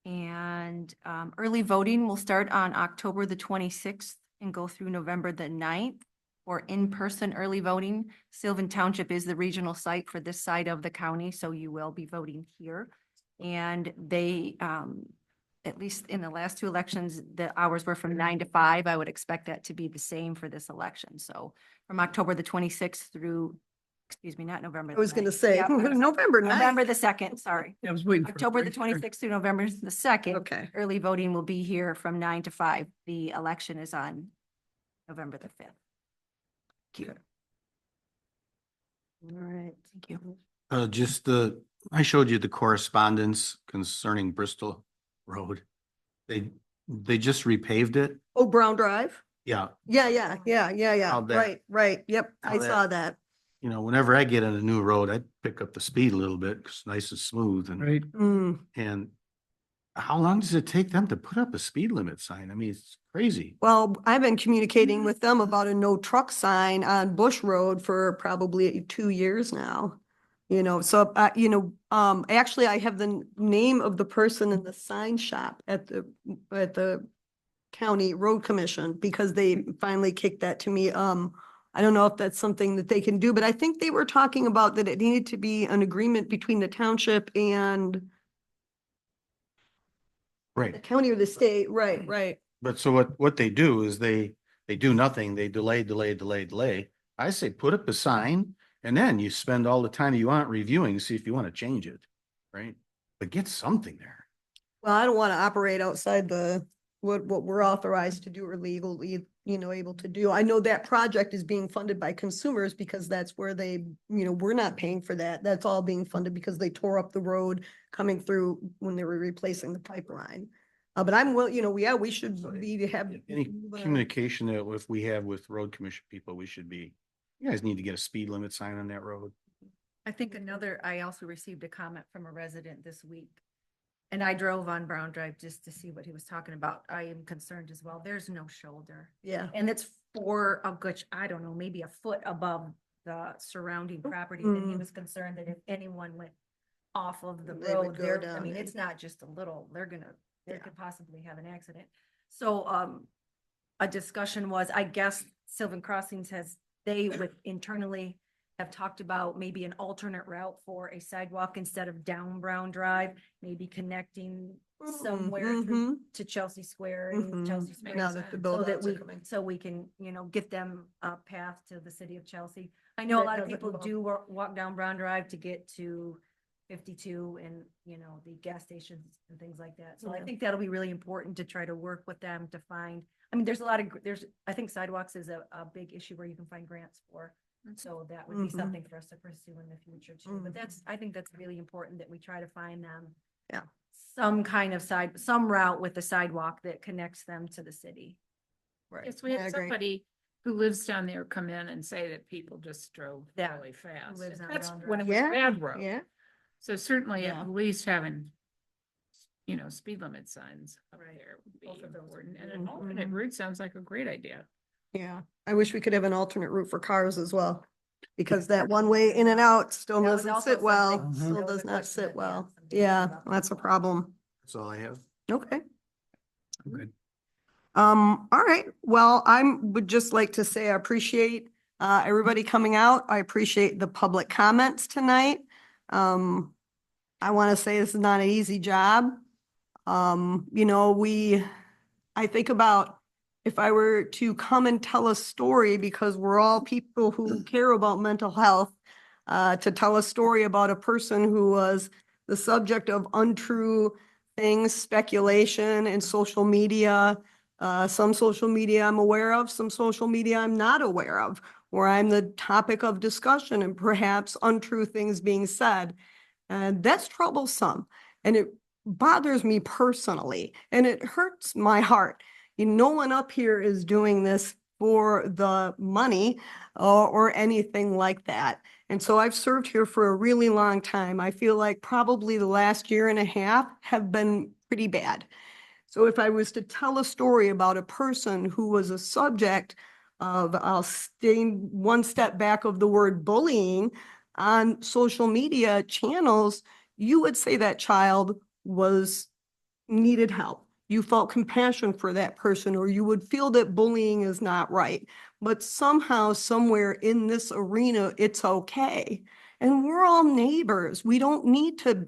And early voting will start on October the 26th and go through November the 9th. For in-person early voting, Sylvan Township is the regional site for this side of the county, so you will be voting here. And they, at least in the last two elections, the hours were from 9 to 5. I would expect that to be the same for this election. So from October the 26th through, excuse me, not November. I was the going to 9th. say, Yeah, November 9th. November the 2nd, sorry. I was waiting for. October the 26th through November the 2nd. Okay. Early voting will be here from 9 to 5. The election is on November the 5th. Thank you. All right. Thank you. I showed you the correspondence concerning Bristol Road. They just repaved it. Oh, Brown Drive? Yeah, Yeah. How'd that- Right. Yep, I How that- saw that. you know, whenever I get on a new road, I pick up the speed a little bit, 'cause it's nice and smooth and, Right. and how long does it take them to put up a speed limit sign? I mean, it's crazy. Well, I've been communicating with them about a no truck sign on Bush Road for probably 2 years now. So, actually I have the name of the person in the sign shop at the county road commission because they finally kicked that to me. I don't know if that's something that they can do, but I think they were talking about that it needed to be an agreement between the township and the Right. county or the state. Right. But so what they do is they do nothing. They delay. I say, put up a sign and then you spend all the time you want reviewing to see if you want to change it. Right? But get something there. Well, I don't want to operate outside what we're authorized to do or legally, able to do. I know that project is being funded by consumers because that's where they, we're not paying for that. That's all being funded because they tore up the road coming through when they were replacing the pipeline. But we should be to have. Any communication that if we have with road commission people, you guys need to get a speed limit sign on that road. I think I also received a comment from a resident this week. And I drove on Brown Drive just to see what he was talking about. I am concerned as well. There's no shoulder. Yeah. And it's for a good, I don't know, maybe a foot above the surrounding property. And he was concerned that if anyone went off of the They would road go there, down it. it's not just a little, they Yeah. could possibly have an accident. So, a discussion was, I guess Sylvan Crossings they would internally have talked about maybe an alternate route for a sidewalk instead of down Brown Drive, maybe connecting somewhere through to Chelsea Square and Chelsea Springs. Now that the So build that outs are coming. so we can, get them a path to the city of Chelsea. I know a That lot of doesn't people involve- do walk down Brown Drive to get to 52 and, the gas stations and things like that. So I Yeah. think that'll be really important to try to work with them to find, there's a lot of, I think sidewalks is a big issue where you can find grants for. So that would be Mhm. something for us to pursue in the future too. But Mhm. I think that's really important that we try to find them. Yeah. Some kind of some route with a sidewalk that connects them to the city. Right. Yes, we I had agree. somebody who lives down there come in and say that people just drove Yeah, really fast. lives on That's Brown when it Drive. was Yeah, bad road. Yeah. So certainly Yeah. at least having, speed limit signs up Right. there would be Both of those important. would And be an alternate Mhm. route sounds like a great idea. Yeah. I wish we could have an alternate route for cars as well. Because that one way in and out still That was doesn't also sit well, something- still that was a does not question that sit we had well. some days Yeah, about that's a that. problem. That's all I have. Okay. Good. All right. Well, would just like to say I appreciate everybody coming out. I appreciate the public comments tonight. I want to say this is not an easy job. I think about if I were to come and tell a story, because we're all people who care about mental health, to tell a story about a person who was the subject of untrue things, speculation and social media, Some social media I'm aware of, some social media I'm not aware of, where I'm the topic of discussion and perhaps untrue things being said. And that's troublesome. And it bothers me personally, and it hurts my heart. No one up here is doing this for the money or anything like that. And so I've served here for a really long time. I feel like probably the last year and a half have been pretty bad. So if I was to tell a story about a person who was a subject of, I'll stay one step back of the word bullying on social media channels, you would say that child needed help. You felt compassion for that person, or you would feel that bullying is not right. But somehow, somewhere in this arena, it's okay. And we're all neighbors. We don't need to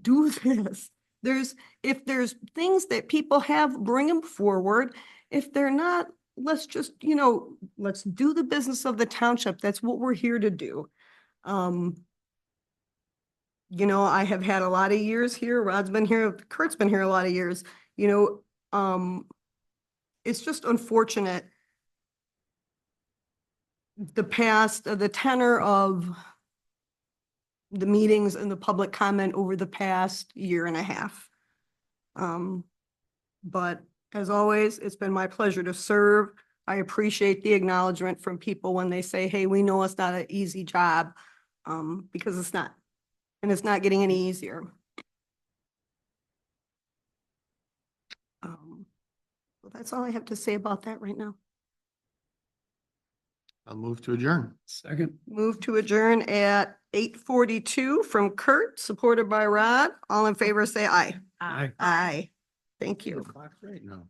do this. If there's things that people have, bring them forward. If they're not, let's just, let's do the business of the township. That's what we're here to do. I have had a lot of years here. Rod's been here, Kurt's been here a lot of years. It's just unfortunate. The tenor of the meetings and the public comment over the past year and a half. But as always, it's been my pleasure to serve. I appreciate the acknowledgement from people when they say, hey, we know it's not an easy job, because it's not. And it's not getting any easier. Well, that's all I have to say about that right now. I'll move to adjourn. Second. Move to adjourn at 8:42 from Kurt, supported by Rod. All in favor, say aye. Aye. Aye. Thank you. Clock's right now.